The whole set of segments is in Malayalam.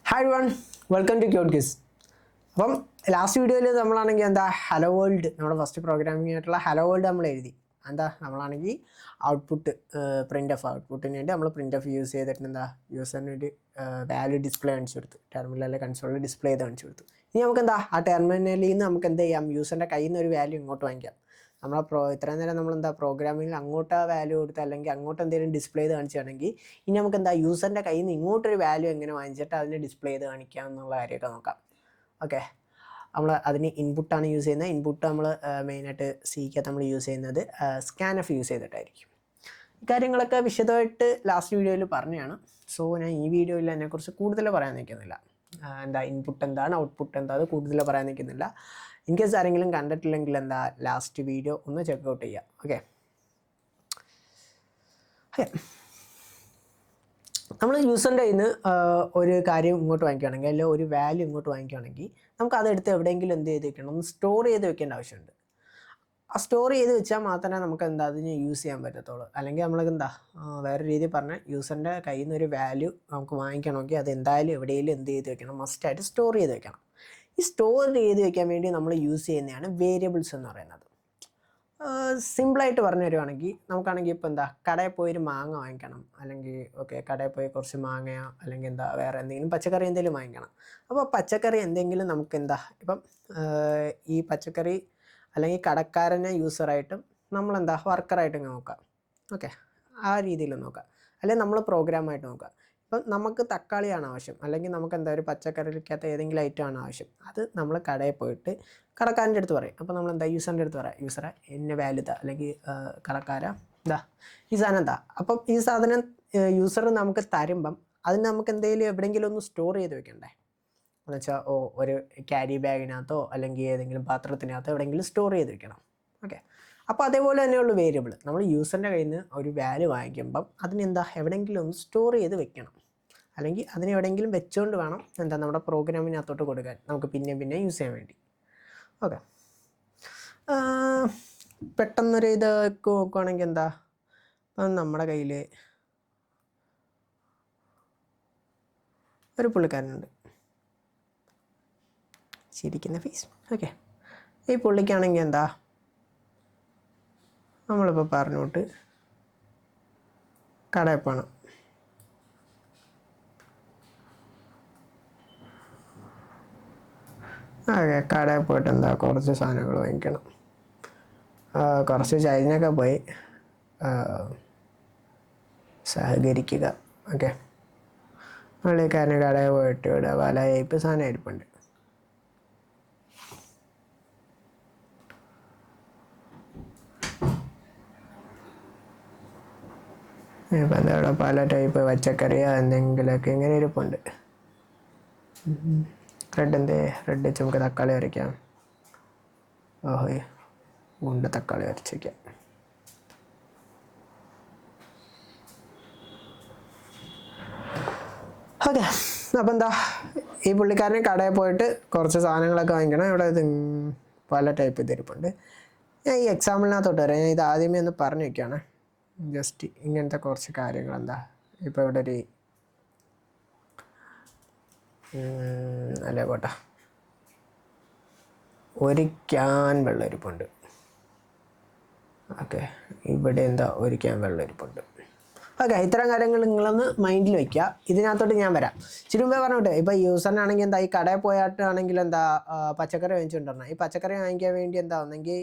Hi one welcome to cute kiss. അപ്പം ലാസ്റ്റ് വീഡിയോയിൽ നമ്മളാണെങ്കിൽ ഹലോ വേൾഡ് നമ്മുടെ ഫസ്റ്റ് പ്രോഗ്രാമിംഗ് ആയിട്ടുള്ള ഹലോ വേൾഡ് നമ്മൾ എഴുതി. നമ്മളാണെങ്കിൽ ഔട്ട്പുട്ട് പ്രിൻ്റ് ഓഫ് ഔട്ട്പുട്ടിന് വേണ്ടി നമ്മൾ പ്രിൻ്റ് ഓഫ് യൂസ് ചെയ്തിട്ട് യൂസറിന് വേണ്ടി വാല്യൂ ഡിസ്പ്ലേ കാണിച്ചു കൊടുത്തു. ടെർമിനലിലെ കൺസോളിൽ ഡിസ്പ്ലേ ചെയ്ത് കാണിച്ചു കൊടുത്തു. ഇനി നമുക്ക് ആ ടെർമിനലിൽ നിന്ന് നമുക്ക് എന്ത് ചെയ്യാം, യൂസറിൻ്റെ കയ്യിൽ നിന്ന് ഒരു വാല്യൂ ഇങ്ങോട്ട് വാങ്ങിക്കാം. ഇത്രയും നേരം നമ്മൾ പ്രോഗ്രാമിങ്ങിൽ അങ്ങോട്ട് വാല്യൂ കൊടുത്ത് അല്ലെങ്കിൽ അങ്ങോട്ട് എന്തെങ്കിലും ഡിസ്പ്ലേ ചെയ്ത് കാണിച്ചാണെങ്കിൽ ഇനി നമുക്ക് യൂസറിൻ്റെ കയ്യിൽ നിന്ന് ഇങ്ങോട്ടൊരു വാല്യൂ എങ്ങനെ വാങ്ങിച്ചിട്ട് അതിന് ഡിസ്പ്ലേ ചെയ്ത് കാണിക്കാം എന്നുള്ള കാര്യമൊക്കെ നോക്കാം. ഓക്കെ, നമ്മൾ അതിന് ഇൻപുട്ടാണ് യൂസ് ചെയ്യുന്നത്. ഇൻപുട്ട് നമ്മൾ മെയിനായിട്ട് സിക്കകത്ത് നമ്മൾ യൂസ് ചെയ്യുന്നത് സ്കാൻഎഫ് യൂസ് ചെയ്തിട്ടായിരിക്കും. ഈ കാര്യങ്ങളൊക്കെ വിശദമായിട്ട് ലാസ്റ്റ് വീഡിയോയിൽ പറഞ്ഞതാണ്. സോ ഞാൻ ഈ വീഡിയോയിൽ അതിനെക്കുറിച്ച് കൂടുതൽ പറയാൻ നിൽക്കുന്നില്ല. ഇൻപുട്ട് എന്താണ്, ഔട്ട്പുട്ട് എന്താ, അത് കൂടുതൽ പറയാൻ നിൽക്കുന്നില്ല. ഇൻ കേസ് ആരെങ്കിലും കണ്ടിട്ടില്ലെങ്കിൽ ലാസ്റ്റ് വീഡിയോ ഒന്ന് ചെക്കൗട്ട് ചെയ്യുക. ഓക്കെ, നമ്മൾ യൂസറിൻ്റെ കയ്യിൽ നിന്ന് ഒരു കാര്യം ഇങ്ങോട്ട് വാങ്ങിക്കുകയാണെങ്കിൽ അല്ലെങ്കിൽ ഒരു വാല്യൂ ഇങ്ങോട്ട് വാങ്ങിക്കുകയാണെങ്കിൽ നമുക്ക് അതെടുത്ത് എവിടെയെങ്കിലും എന്ത് ചെയ്ത് വെക്കണം, ഒന്ന് സ്റ്റോർ ചെയ്ത് വെക്കേണ്ട ആവശ്യമുണ്ട്. ആ സ്റ്റോർ ചെയ്ത് വെച്ചാൽ മാത്രമേ നമുക്ക് അതിന് യൂസ് ചെയ്യാൻ പറ്റത്തുള്ളൂ. അല്ലെങ്കിൽ നമ്മൾക്ക് വേറെ രീതിയിൽ പറഞ്ഞാൽ യൂസറിൻ്റെ കയ്യിൽ നിന്ന് ഒരു വാല്യൂ നമുക്ക് വാങ്ങിക്കണമെങ്കിൽ അത് എന്തായാലും എവിടെയെങ്കിലും എന്ത് ചെയ്ത് വെക്കണം, മസ്റ്റായിട്ട് സ്റ്റോർ ചെയ്ത് വെക്കണം. ഈ സ്റ്റോർ ചെയ്ത് വെക്കാൻ വേണ്ടി നമ്മൾ യൂസ് ചെയ്യുന്നതാണ് വേരിയബിൾസ് എന്ന് പറയുന്നത്. സിമ്പിളായിട്ട് പറഞ്ഞു തരുവാണെങ്കിൽ നമുക്കാണെങ്കിൽ ഇപ്പോൾ കടയിൽ പോയൊരു മാങ്ങ വാങ്ങിക്കണം, അല്ലെങ്കിൽ കടയിൽ പോയി കുറച്ച് മാങ്ങയോ അല്ലെങ്കിൽ വേറെ എന്തെങ്കിലും പച്ചക്കറി എന്തെങ്കിലും വാങ്ങിക്കണം. അപ്പോൾ പച്ചക്കറി എന്തെങ്കിലും നമുക്ക് ഇപ്പം ഈ പച്ചക്കറി അല്ലെങ്കിൽ കടക്കാരനെ യൂസറായിട്ടും നമ്മൾ വർക്കറായിട്ടും നോക്കാം. ഓക്കെ, ആ രീതിയിൽ നോക്കാം. അല്ലെങ്കിൽ നമ്മൾ പ്രോഗ്രാമായിട്ട് നോക്കാം. ഇപ്പം നമുക്ക് തക്കാളിയാണ് ആവശ്യം, അല്ലെങ്കിൽ നമുക്ക് ഒരു പച്ചക്കറിക്കകത്ത് ഏതെങ്കിലും ഐറ്റമാണ് ആവശ്യം. അത് നമ്മൾ കടയിൽ പോയിട്ട് കടക്കാരൻ്റെ അടുത്ത് പറയും. അപ്പോൾ നമ്മൾ യൂസറിൻ്റെ അടുത്ത് പറയാം, യൂസറെ എന്നെ വാല്യൂ താ, അല്ലെങ്കിൽ കടക്കാരാ ഈ സാധനം എന്താ. അപ്പം ഈ സാധനം യൂസർ നമുക്ക് തരുമ്പം അതിന് നമുക്ക് എവിടെയെങ്കിലും ഒന്ന് സ്റ്റോർ ചെയ്ത് വെക്കണ്ടേ. എന്ന് വെച്ചാൽ ഒരു ക്യാരി ബാഗിനകത്തോ അല്ലെങ്കിൽ ഏതെങ്കിലും പാത്രത്തിനകത്തോ എവിടെയെങ്കിലും സ്റ്റോർ ചെയ്ത് വെക്കണം. ഓക്കെ, അപ്പോൾ അതേപോലെ തന്നെയുള്ള വേരിയബിൾ നമ്മൾ യൂസറിൻ്റെ കയ്യിൽ നിന്ന് ഒരു വാല്യൂ വാങ്ങിക്കുമ്പം അതിന് എവിടെയെങ്കിലും ഒന്ന് സ്റ്റോർ ചെയ്ത് വെക്കണം. അല്ലെങ്കിൽ അതിനെ എവിടെയെങ്കിലും വെച്ചുകൊണ്ട് വേണം നമ്മുടെ പ്രോഗ്രാമിനകത്തോട്ട് കൊടുക്കാൻ, നമുക്ക് പിന്നെ യൂസ് ചെയ്യാൻ വേണ്ടി. ഓക്കെ, പെട്ടെന്നൊരു ഇതൊക്കെ നോക്കുകയാണെങ്കിൽ ഇപ്പം നമ്മുടെ കയ്യിൽ ഒരു പുള്ളിക്കാരനുണ്ട്, ചിരിക്കുന്ന ഫേസ്. ഓക്കെ, ഈ പുള്ളിക്കാണെങ്കിൽ നമ്മളിപ്പോൾ പറഞ്ഞോട്ട് കടയിൽ പോകണം. കടയിൽ പോയിട്ട് കുറച്ച് സാധനങ്ങൾ വാങ്ങിക്കണം. കുറച്ച് ചൈനയൊക്കെ പോയി സഹകരിക്കുക. ഓക്കെ, പുള്ളിക്കാരന് കടയിൽ പോയിട്ട് ഇവിടെ പല ടൈപ്പ് സാധനം ഇരിപ്പുണ്ട്. ഇപ്പം ഇവിടെ പല ടൈപ്പ് പച്ചക്കറിയോ എന്തെങ്കിലുമൊക്കെ ഇങ്ങനെ ഇരിപ്പുണ്ട്. റെഡ് വെച്ച് നമുക്ക് തക്കാളി അരയ്ക്കാം. ഗുണ്ട തക്കാളി അരച്ച് വയ്ക്കാം. ഓക്കെ, അപ്പം ഈ പുള്ളിക്കാരന് കടയിൽ പോയിട്ട് കുറച്ച് സാധനങ്ങളൊക്കെ വാങ്ങിക്കണം. ഇവിടെ പല ടൈപ്പ് ഇതിരിപ്പുണ്ട്. ഞാൻ ഈ എക്സാമ്പിളിനകത്തോട്ട് വരാം. ഞാൻ ഇത് ആദ്യമേ ഒന്ന് പറഞ്ഞു വയ്ക്കുകയാണ്. ജസ്റ്റ് ഇങ്ങനത്തെ കുറച്ച് കാര്യങ്ങൾ ഇപ്പോൾ ഇവിടെ ഒരു അല്ലേ പോട്ടെ, ഒരു ക്യാൻ വെള്ളം ഇരിപ്പുണ്ട്. ഓക്കെ, ഇവിടെ ഒരു ക്യാൻ വെള്ളം ഇരിപ്പുണ്ട്. ഓക്കെ, ഇത്തരം കാര്യങ്ങൾ നിങ്ങളൊന്ന് മൈൻഡിൽ വയ്ക്കുക. ഇതിനകത്തോട്ട് ഞാൻ വരാം. ഇച്ചിരി മുമ്പേ പറഞ്ഞോട്ടെ, ഇപ്പോൾ യൂസറിനാണെങ്കിൽ ഈ കടയിൽ പോയാട്ടാണെങ്കിൽ പച്ചക്കറി വാങ്ങിച്ചുകൊണ്ടിരണം. ഈ പച്ചക്കറി വാങ്ങിക്കാൻ വേണ്ടി ഒന്നെങ്കിൽ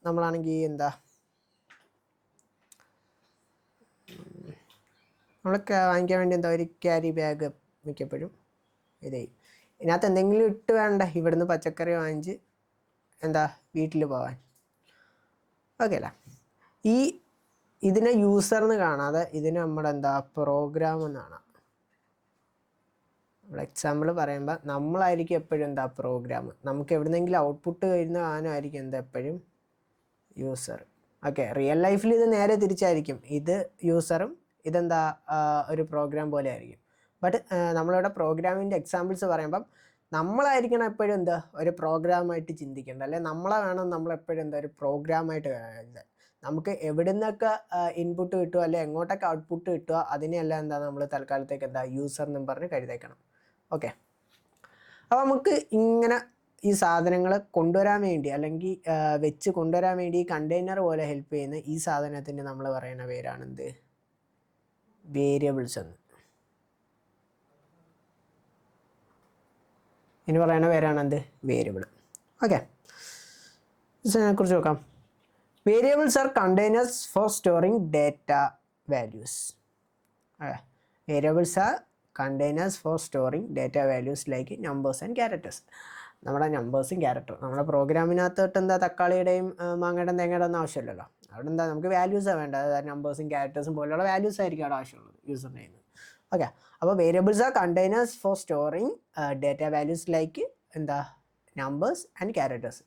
നമ്മളാണെങ്കിൽ നമ്മളൊക്കെ വാങ്ങിക്കാൻ വേണ്ടി ഒരു ക്യാരി ബാഗ് മിക്കപ്പോഴും ഇതിനകത്ത് എന്തെങ്കിലും ഇട്ട് വേണ്ട ഇവിടുന്ന് പച്ചക്കറി വാങ്ങിച്ച് വീട്ടിൽ പോകാൻ. ഓക്കെ അല്ല, ഇതിനെ യൂസറിന് കാണാതെ ഇതിന് നമ്മുടെ പ്രോഗ്രാം എന്നാണ്. നമ്മൾ എക്സാമ്പിൾ പറയുമ്പോൾ നമ്മളായിരിക്കും എപ്പോഴും പ്രോഗ്രാം. നമുക്ക് എവിടുന്നെങ്കിലും ഔട്ട്പുട്ട് വരുന്ന സാധനമായിരിക്കും എപ്പോഴും യൂസർ. ഓക്കെ, റിയൽ ലൈഫിൽ ഇത് നേരെ തിരിച്ചായിരിക്കും. ഇത് യൂസറും ഒരു പ്രോഗ്രാം പോലെ ആയിരിക്കും. ബട്ട് നമ്മളിവിടെ പ്രോഗ്രാമിൻ്റെ എക്സാമ്പിൾസ് പറയുമ്പം നമ്മളായിരിക്കണം എപ്പോഴും ഒരു പ്രോഗ്രാമായിട്ട് ചിന്തിക്കേണ്ടത്. അല്ലെങ്കിൽ നമ്മളെ വേണം നമ്മളെപ്പോഴും ഒരു പ്രോഗ്രാമായിട്ട്. നമുക്ക് എവിടെ നിന്നൊക്കെ ഇൻപുട്ട് കിട്ടുക അല്ലെങ്കിൽ എങ്ങോട്ടൊക്കെ ഔട്ട്പുട്ട് കിട്ടുക അതിനെല്ലാം എന്താ നമ്മൾ തൽക്കാലത്തേക്ക് എന്താ യൂസർ എന്നും പറഞ്ഞ് കരുതേക്കണം. ഓക്കെ, അപ്പോൾ നമുക്ക് ഇങ്ങനെ ഈ സാധനങ്ങൾ കൊണ്ടുവരാൻ വേണ്ടി അല്ലെങ്കിൽ വെച്ച് കൊണ്ടുവരാൻ വേണ്ടി ഈ കണ്ടെയ്നർ പോലെ ഹെൽപ്പ് ചെയ്യുന്ന ഈ സാധനത്തിന് നമ്മൾ പറയുന്ന പേരാണെന്ത്? വേരിയബിൾസ് എന്ന്. ഇനി പറയുന്ന പേരാണെന്ത്? വേരിയബിൾ. ഓക്കെ, ഇതിനെക്കുറിച്ച് നോക്കാം. Variables are containers four storing data values. Variables are containers four storing data values like numbers and characters. നമ്മുടെ നമ്പേഴ്സും ക്യാരക്ടറും നമ്മുടെ പ്രോഗ്രാമിനകത്തോട്ട് എന്താ തക്കാളിയുടെയും മാങ്ങയുടെയും തേങ്ങയുടെ ഒന്നും ആവശ്യമില്ലല്ലോ. അവിടെ എന്താ നമുക്ക് വാല്യൂസാണ് വേണ്ടത്. അതായത് നമ്പേഴ്സും ക്യാരക്ടേഴ്സും പോലെയുള്ള വാല്യൂസ് ആയിരിക്കും അവിടെ ആവശ്യമുള്ളത് യൂസറിൻ്റെ കയ്യിൽ നിന്ന്. ഓക്കെ, അപ്പോൾ variables are containers four storing data values like എന്താ നമ്പേഴ്സ് ആൻഡ് ക്യാരക്ടേഴ്സ്.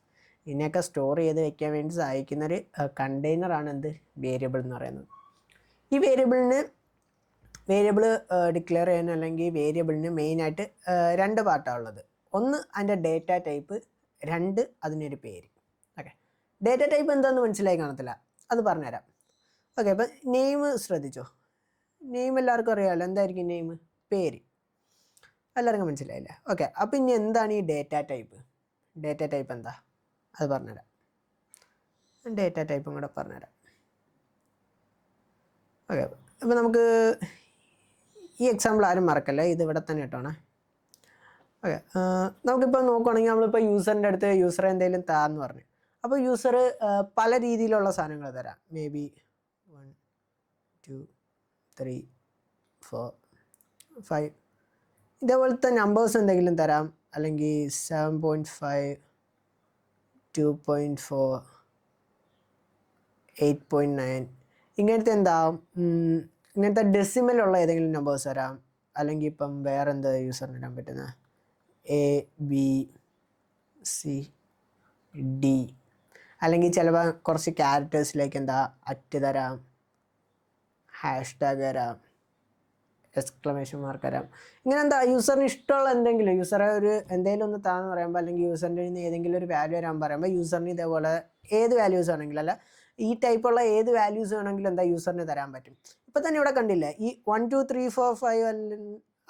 ഇതിനെയൊക്കെ സ്റ്റോർ ചെയ്ത് വെക്കാൻ വേണ്ടി സഹായിക്കുന്നൊരു കണ്ടെയ്നറാണ് എന്ത്? വേരിയബിൾ എന്ന് പറയുന്നത്. ഈ വേരിയബിൾ ഡിക്ലെയർ ചെയ്യാൻ അല്ലെങ്കിൽ വേരിയബിളിന് മെയിനായിട്ട് രണ്ട് പാർട്ടാണ് ഉള്ളത്. ഒന്ന് അതിൻ്റെ ഡേറ്റ ടൈപ്പ്, രണ്ട് അതിനൊരു പേര്. ഓക്കെ, ഡേറ്റ ടൈപ്പ് എന്താണെന്ന് മനസ്സിലായി കാണത്തില്ല, അത് പറഞ്ഞുതരാം. ഓക്കെ, അപ്പം നെയിം ശ്രദ്ധിച്ചോ. നെയിം എല്ലാവർക്കും അറിയാമല്ലോ. എന്തായിരിക്കും നെയിം? പേര്. എല്ലാവർക്കും മനസ്സിലായില്ലേ? ഓക്കെ, അപ്പം ഇനി എന്താണ് ഈ ഡേറ്റ ടൈപ്പ്? ഡേറ്റ ടൈപ്പ് എന്താ അത് പറഞ്ഞുതരാം. ഡേറ്റ ടൈപ്പും കൂടെ പറഞ്ഞുതരാം. ഓക്കെ, അപ്പോൾ നമുക്ക് ഈ എക്സാമ്പിൾ ആരും മറക്കല്ലേ, ഇത് ഇവിടെ തന്നെ ഇട്ടോണേ. ഓക്കെ, നമുക്കിപ്പോൾ നോക്കുകയാണെങ്കിൽ നമ്മളിപ്പോൾ യൂസറിൻ്റെ അടുത്ത് യൂസർ എന്തെങ്കിലും താന്ന് പറഞ്ഞു. അപ്പോൾ യൂസർ പല രീതിയിലുള്ള സാധനങ്ങൾ തരാം. മേ ബി 1 2 3 4 5 ഇതേപോലത്തെ നമ്പേഴ്സ് എന്തെങ്കിലും തരാം. അല്ലെങ്കിൽ 7.5 2.4 8.9 ഇങ്ങനത്തെ എന്താവും, ഇങ്ങനത്തെ ഡെസിമലുള്ള ഏതെങ്കിലും നമ്പേഴ്സ് തരാം. അല്ലെങ്കിൽ ഇപ്പം വേറെ എന്താ യൂസറിന് ഇടാൻ പറ്റുന്നത്? A B C D. അല്ലെങ്കിൽ ചിലപ്പോൾ കുറച്ച് ക്യാരക്ടേഴ്സിലേക്ക് എന്താ അറ്റ് തരാം, #ടാഗ് തരാം, എക്സ്ക്ലമേഷൻ മാർക്ക് തരാം. ഇങ്ങനെ എന്താ യൂസറിന് ഇഷ്ടമുള്ള എന്തെങ്കിലും, യൂസറെ ഒരു എന്തെങ്കിലും ഒന്ന് താന്ന് പറയുമ്പോൾ അല്ലെങ്കിൽ യൂസറിൻ്റെ നിന്ന് ഏതെങ്കിലും ഒരു വാല്യൂ വരാൻ പറയുമ്പോൾ യൂസറിന് ഇതേപോലെ ഏത് വാല്യൂസ് വേണമെങ്കിലും, അല്ല ഈ ടൈപ്പുള്ള ഏത് വാല്യൂസ് വേണമെങ്കിലും എന്താ യൂസറിന് തരാൻ പറ്റും. ഇപ്പം തന്നെ ഇവിടെ കണ്ടില്ലേ, ഈ 1 2 3 4 5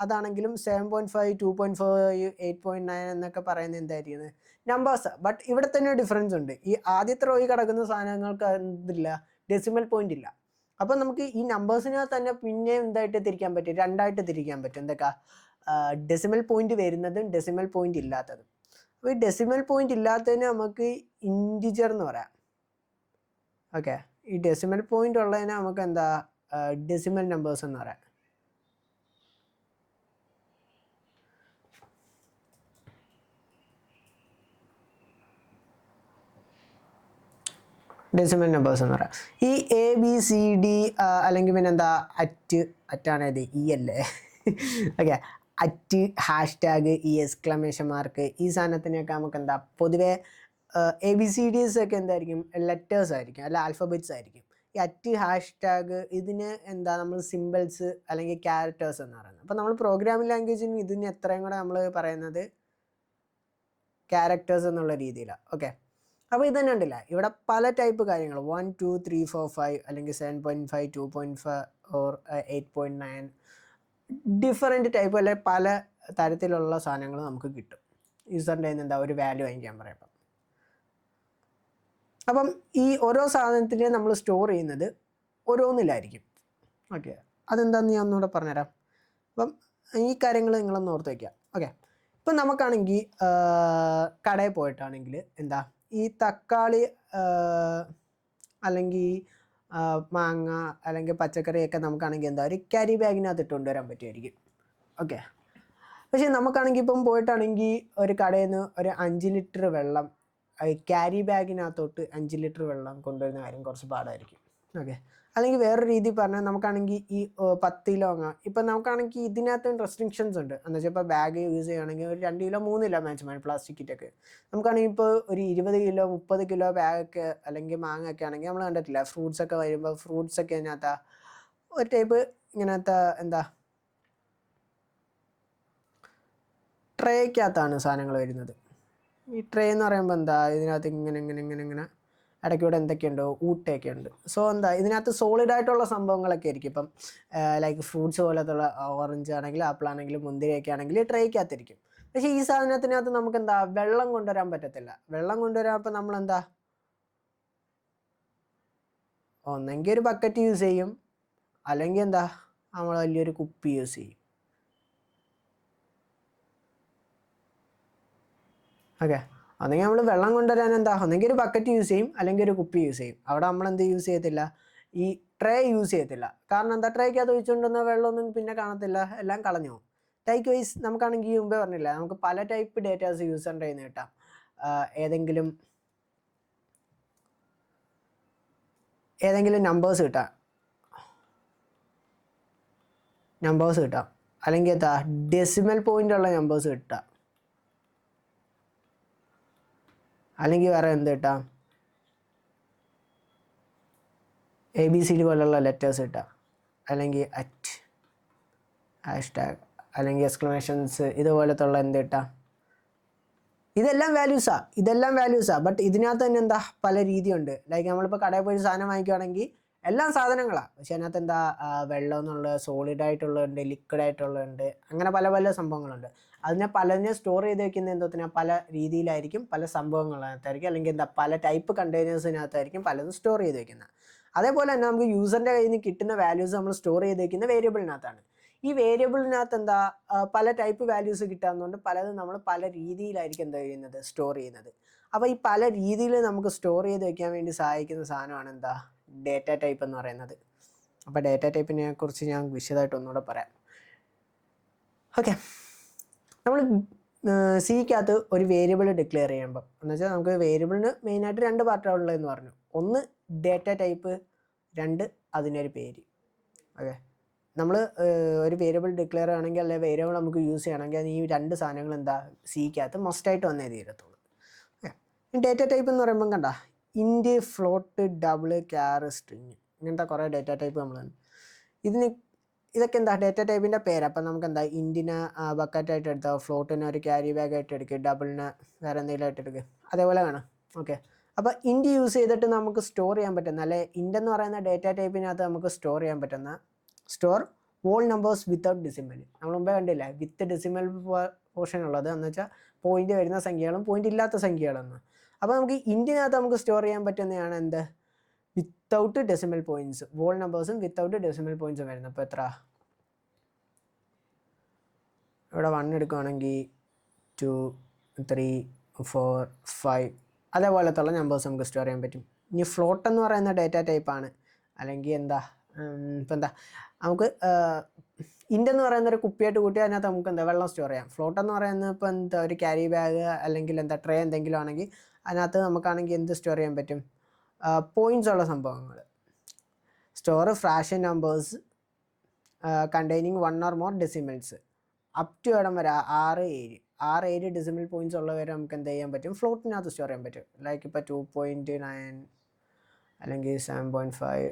അതാണെങ്കിലും 7.5 2.5 8.9 എന്നൊക്കെ പറയുന്നത് എന്തായിരിക്കുന്നത്? നമ്പേഴ്സ്. ബട്ട് ഇവിടെ തന്നെ ഡിഫറൻസ് ഉണ്ട്. ഈ ആദ്യത്തെ റോയിൽ കിടക്കുന്ന സാധനങ്ങൾക്ക് എന്തില്ല? ഡെസിമൽ പോയിന്റ് ഇല്ല. അപ്പം നമുക്ക് ഈ നമ്പേഴ്സിനെ തന്നെ പിന്നെ എന്തായിട്ട് തിരിക്കാൻ പറ്റും? രണ്ടായിട്ട് തിരിക്കാൻ പറ്റും. എന്തൊക്കെ? ഡെസിമൽ പോയിന്റ് വരുന്നതും ഡെസിമൽ പോയിന്റ് ഇല്ലാത്തതും. അപ്പോൾ ഈ ഡെസിമൽ പോയിന്റ് ഇല്ലാത്തതിന് നമുക്ക് ഇൻറ്റിജർ എന്ന് പറയാം. ഓക്കെ, ഈ ഡെസിമൽ പോയിന്റ് ഉള്ളതിനെ നമുക്ക് എന്താ ഡെസിമൽ നമ്പേഴ്സ് എന്ന് പറയാം. ഡെസിമൽ നമ്പേഴ്സ് എന്ന് പറയാം. ഈ ABCD അല്ലെങ്കിൽ പിന്നെ എന്താ അറ്റാണ് ഇത് E അല്ലേ? ഓക്കെ, അറ്റ്, #ടാഗ്, ഈ എക്സ്ക്ലമേഷൻ മാർക്ക്, ഈ സാധനത്തിനൊക്കെ നമുക്ക് എന്താ പൊതുവെ ABCDs ഒക്കെ എന്തായിരിക്കും? ലെറ്റേഴ്സ് ആയിരിക്കും, അല്ല ആൽഫബറ്റ്സ് ആയിരിക്കും. ഈ അറ്റ്, #ടാഗ് ഇതിന് എന്താ നമ്മൾ സിമ്പിൾസ് അല്ലെങ്കിൽ ക്യാരക്ടേഴ്സ് എന്ന് പറയുന്നത്. അപ്പോൾ നമ്മൾ പ്രോഗ്രാമിംഗ് ലാംഗ്വേജിന് ഇതിന് എത്രയും കൂടെ നമ്മൾ പറയുന്നത് ക്യാരക്ടേഴ്സ് എന്നുള്ള രീതിയിലാണ്. ഓക്കെ, അപ്പോൾ ഇത് തന്നെ ഉണ്ടല്ല, ഇവിടെ പല ടൈപ്പ് കാര്യങ്ങൾ 1 2 3 4 5 അല്ലെങ്കിൽ 7.5 2.5 ഓർ 8.9 ഡിഫറെൻറ്റ് ടൈപ്പ് അല്ലെ പല തരത്തിലുള്ള സാധനങ്ങൾ നമുക്ക് കിട്ടും യൂസറിൻ്റെ കയ്യിൽ നിന്ന് എന്താ ഒരു വാല്യൂ വാങ്ങിക്കാൻ പറയുമ്പോൾ. അപ്പം ഈ ഓരോ സാധനത്തിനെ നമ്മൾ സ്റ്റോർ ചെയ്യുന്നത് ഓരോന്നിലായിരിക്കും. ഓക്കെ, അതെന്താണെന്ന് ഞാൻ ഒന്നുകൂടെ പറഞ്ഞുതരാം. അപ്പം ഈ കാര്യങ്ങൾ നിങ്ങളൊന്ന് ഓർത്ത് വയ്ക്കുക. ഓക്കെ, ഇപ്പം നമുക്കാണെങ്കിൽ കടയിൽ പോയിട്ടാണെങ്കിൽ എന്താ ഈ തക്കാളി അല്ലെങ്കിൽ മാങ്ങ അല്ലെങ്കിൽ പച്ചക്കറിയൊക്കെ നമുക്കാണെങ്കിൽ എന്താ ഒരു ക്യാരി ബാഗിനകത്ത് ഇട്ട് കൊണ്ടുവരാൻ പറ്റുമായിരിക്കും. ഓക്കെ, പക്ഷേ നമുക്കാണെങ്കിൽ ഇപ്പം പോയിട്ടാണെങ്കിൽ ഒരു കടയിൽ നിന്ന് ഒരു 5 ലിറ്റർ വെള്ളം ക്യാരി ബാഗിനകത്തോട്ട് 5 ലിറ്റർ വെള്ളം കൊണ്ടുവരുന്ന കാര്യം കുറച്ച് പാടായിരിക്കും. ഓക്കെ, അല്ലെങ്കിൽ വേറൊരു രീതി പറഞ്ഞാൽ നമുക്കാണെങ്കിൽ ഈ 10 കിലോ വാങ്ങാം. ഇപ്പം നമുക്കാണെങ്കിൽ ഇതിനകത്ത് റെസ്ട്രിക്ഷൻസ് ഉണ്ട്. എന്ന് വെച്ചാൽ ഇപ്പോൾ ബാഗ് യൂസ് ചെയ്യുകയാണെങ്കിൽ ഒരു 2 കിലോ 3 കിലോ മാക്സിമം പ്ലാസ്റ്റിക് കിറ്റൊക്കെ. നമുക്കാണെങ്കിൽ ഇപ്പോൾ ഒരു 20 കിലോ 30 കിലോ ബാഗൊക്കെ അല്ലെങ്കിൽ മാങ്ങ ഒക്കെ ആണെങ്കിൽ നമ്മൾ കണ്ടിട്ടില്ല, ഫ്രൂട്ട്സൊക്കെ വരുമ്പോൾ ഫ്രൂട്ട്സൊക്കെ ഇതിനകത്ത് ഒരു ടൈപ്പ് ഇങ്ങനത്തെ എന്താ ട്രേക്കകത്താണ് സാധനങ്ങൾ വരുന്നത്. ഈ ട്രേ എന്ന് പറയുമ്പോൾ എന്താ ഇതിനകത്ത് ഇങ്ങനെ ഇങ്ങനെ ഇങ്ങനെ ഇങ്ങനെ ഇടയ്ക്കൂടെ എന്തൊക്കെയുണ്ട്, ഊട്ടയൊക്കെ ഉണ്ട്. സോ എന്താ ഇതിനകത്ത് സോളിഡ് ആയിട്ടുള്ള സംഭവങ്ങളൊക്കെ ആയിരിക്കും. ഇപ്പം ലൈക്ക് ഫ്രൂട്ട്സ് പോലത്തുള്ള ഓറഞ്ച് ആണെങ്കിലും ആപ്പിൾ ആണെങ്കിലും മുന്തിരിയൊക്കെ ആണെങ്കിൽ ട്രേക്കകത്തിരിക്കും. പക്ഷേ ഈ സാധനത്തിനകത്ത് നമുക്ക് എന്താ വെള്ളം കൊണ്ടുവരാൻ പറ്റത്തില്ല. വെള്ളം കൊണ്ടുവരാൻ അപ്പം നമ്മളെന്താ ഒന്നെങ്കിൽ ഒരു ബക്കറ്റ് യൂസ് ചെയ്യും, അല്ലെങ്കിൽ എന്താ നമ്മൾ വലിയൊരു കുപ്പി യൂസ് ചെയ്യും. ഓക്കെ, ഒന്നെങ്കിൽ നമ്മൾ വെള്ളം കൊണ്ടുവരാൻ എന്താ ഒന്നെങ്കിൽ ഒരു ബക്കറ്റ് യൂസ് ചെയ്യും, അല്ലെങ്കിൽ ഒരു കുപ്പി യൂസ് ചെയ്യും. അവിടെ നമ്മൾ എന്ത് യൂസ് ചെയ്യത്തില്ല, ഈ ട്രേ യൂസ് ചെയ്യത്തില്ല. കാരണം എന്താ, ട്രേക്കകത്ത് ഒഴിച്ചുകൊണ്ടുവന്ന വെള്ളമൊന്നും പിന്നെ കാണത്തില്ല, എല്ലാം കളഞ്ഞു പോകും. ടൈപ്പ് വൈസ് നമുക്കാണെങ്കിൽ മുമ്പേ പറഞ്ഞില്ല, നമുക്ക് പല ടൈപ്പ് ഡേറ്റാസ് യൂസറിൻ്റെ കയ്യിൽ നിന്ന് കിട്ടാം. ഏതെങ്കിലും നമ്പേഴ്സ് കിട്ടാം, അല്ലെങ്കിൽ എന്താ ഡെസിമൽ പോയിന്റ് ഉള്ള നമ്പേഴ്സ് കിട്ടാം, അല്ലെങ്കിൽ വേറെ എന്ത് കിട്ടാം, ABCD പോലുള്ള ലെറ്റേഴ്സ് കിട്ടാം, അല്ലെങ്കിൽ അറ്റ്, ഹാഷ്ടാഗ്, അല്ലെങ്കിൽ എക്സ്ക്ലമേഷൻസ്, ഇതുപോലത്തുള്ള എന്ത് കിട്ടാം. ഇതെല്ലാം വാല്യൂസാണ്. ബട്ട് ഇതിനകത്ത് തന്നെ എന്താ പല രീതിയുണ്ട്. ലൈക്ക് നമ്മളിപ്പോൾ കടയിൽ പോയി സാധനം വാങ്ങിക്കുകയാണെങ്കിൽ എല്ലാം സാധനങ്ങളാണ്, പക്ഷെ അതിനകത്ത് എന്താ വെള്ളം എന്നുള്ള സോളിഡ് ആയിട്ടുള്ളതുണ്ട്, ലിക്വിഡ് ആയിട്ടുള്ളതുണ്ട്, അങ്ങനെ പല പല സംഭവങ്ങളുണ്ട്. പലതിനെ സ്റ്റോർ ചെയ്ത് വെക്കുന്ന എന്തോത്തിനാ പല രീതിയിലായിരിക്കും, പല സംഭവങ്ങളകത്തായിരിക്കും, അല്ലെങ്കിൽ എന്താ പല ടൈപ്പ് കണ്ടെയ്നേഴ്സിനകത്തായിരിക്കും പലതും സ്റ്റോർ ചെയ്ത് വെക്കുന്നത്. അതേപോലെ തന്നെ നമുക്ക് യൂസറിൻ്റെ കയ്യിൽ നിന്ന് കിട്ടുന്ന വാല്യൂസ് നമ്മൾ സ്റ്റോർ ചെയ്ത് വെക്കുന്ന വേരിയബിളിനകത്താണ്. ഈ വേരിയബിളിനകത്ത് എന്താ പല ടൈപ്പ് വാല്യൂസ് കിട്ടാവുന്നതുകൊണ്ട് പലതും നമ്മൾ പല രീതിയിലായിരിക്കും എന്താ ചെയ്യുന്നത്, സ്റ്റോർ ചെയ്യുന്നത്. അപ്പോൾ ഈ പല രീതിയിൽ നമുക്ക് സ്റ്റോർ ചെയ്ത് വെക്കാൻ വേണ്ടി സഹായിക്കുന്ന സാധനമാണ് എന്താ ഡേറ്റ ടൈപ്പ് എന്ന് പറയുന്നത്. അപ്പോൾ ഡേറ്റ ടൈപ്പിനെ കുറിച്ച് ഞാൻ വിശദമായിട്ട് ഒന്നുകൂടെ പറയാം. ഓക്കെ, നമ്മൾ സിക്കകത്ത് ഒരു വേരിയബിൾ ഡിക്ലെയർ ചെയ്യുമ്പോൾ എന്ന് വെച്ചാൽ നമുക്ക് വേരിയബിളിന് മെയിനായിട്ട് 2 പാർട്ടാണ് ഉള്ളതെന്ന് പറഞ്ഞു. ഒന്ന് ഡേറ്റ ടൈപ്പ്, 2 അതിനൊരു പേര്. ഓക്കെ, നമ്മൾ ഒരു വേരിയബിൾ ഡിക്ലെയർ ചെയ്യണമെങ്കിൽ അല്ലെങ്കിൽ വേരിയബിൾ നമുക്ക് യൂസ് ചെയ്യണമെങ്കിൽ ഈ 2 സാധനങ്ങൾ എന്താ സിക്കകത്ത് മസ്റ്റായിട്ട് വന്നേ തീരത്തുള്ളൂ. ഓക്കെ, ഡേറ്റ ടൈപ്പ് എന്ന് പറയുമ്പം കണ്ട ഇൻറ്റ്, ഫ്ലോട്ട്, ഡബിൾ, ക്യാർ, സ്ട്രിങ്, ഇങ്ങനത്തെ കുറേ ഡേറ്റ ടൈപ്പ് നമ്മൾ ഇതൊക്കെ എന്താ ഡേറ്റ ടൈപ്പിൻ്റെ പേര്. അപ്പം നമുക്ക് എന്താ ഇൻറ്റിനെ ബക്കറ്റായിട്ട് എടുത്താൽ, ഫ്ലോട്ടിനെ ഒരു ക്യാരി ബാഗ് ആയിട്ട് എടുക്കുക, ഡബിളിനെ വേറെ എന്തെങ്കിലും ആയിട്ട് എടുക്കുക, അതേപോലെ വേണം. ഓക്കെ, അപ്പോൾ ഇൻറ്റ് യൂസ് ചെയ്തിട്ട് നമുക്ക് സ്റ്റോർ ചെയ്യാൻ പറ്റുന്ന, അല്ലെ ഇൻറ്റ് എന്ന് പറയുന്ന ഡേറ്റ ടൈപ്പിനകത്ത് നമുക്ക് സ്റ്റോർ ചെയ്യാൻ പറ്റുന്ന store wall numbers without decimal. നമ്മൾ മുമ്പേ കണ്ടില്ല വിത്ത് ഡെസിമൽ പോർഷൻ ഉള്ളത് എന്ന് വെച്ചാൽ പോയിന്റ് വരുന്ന സംഖ്യകളും പോയിന്റ് ഇല്ലാത്ത സംഖ്യകളെന്ന്. അപ്പോൾ നമുക്ക് ഇൻറ്റിനകത്ത് നമുക്ക് സ്റ്റോർ ചെയ്യാൻ പറ്റുന്നതാണ് എന്ത്, വിത്തൗട്ട് ഡെസിമൽ പോയിന്റ്സ്, വോൾ നമ്പേഴ്സും വിത്തൗട്ട് ഡെസിമൽ പോയിന്റ്സും വരുന്നത്. അപ്പോൾ എത്ര, ഇവിടെ 1 എടുക്കുകയാണെങ്കിൽ 2, 3, 4, 5 അതേപോലത്തുള്ള നമ്പേഴ്സ് നമുക്ക് സ്റ്റോർ ചെയ്യാൻ പറ്റും. ഇനി ഫ്ലോട്ട് എന്ന് പറയുന്ന ഡേറ്റ ടൈപ്പാണ്, അല്ലെങ്കിൽ എന്താ ഇപ്പം എന്താ നമുക്ക് ഇൻറ്റ് എന്ന് പറയുന്ന ഒരു കുപ്പിയായിട്ട് കൂട്ടി അതിനകത്ത് നമുക്ക് എന്താ വെള്ളം സ്റ്റോർ ചെയ്യാം. ഫ്ലോട്ട് എന്ന് പറയുന്നത് ഇപ്പോൾ എന്താ ഒരു ക്യാരി ബാഗ് അല്ലെങ്കിൽ എന്താ ട്രേ എന്തെങ്കിലും ആണെങ്കിൽ അതിനകത്ത് നമുക്കാണെങ്കിൽ എന്ത് സ്റ്റോർ ചെയ്യാൻ പറ്റും, പോയിൻറ്റ്സ് ഉള്ള സംഭവങ്ങൾ. Store fraction numbers containing 1 or more decimals up to ഇടം വരെ 6-7 ഡെസിമൽ പോയിൻറ്റ്സ് ഉള്ളവരെ നമുക്ക് എന്ത് ചെയ്യാൻ പറ്റും, ഫ്ലോട്ടിനകത്ത് സ്റ്റോർ ചെയ്യാൻ പറ്റും. ലൈക്ക് ഇപ്പോൾ 2.9 അല്ലെങ്കിൽ 7.5,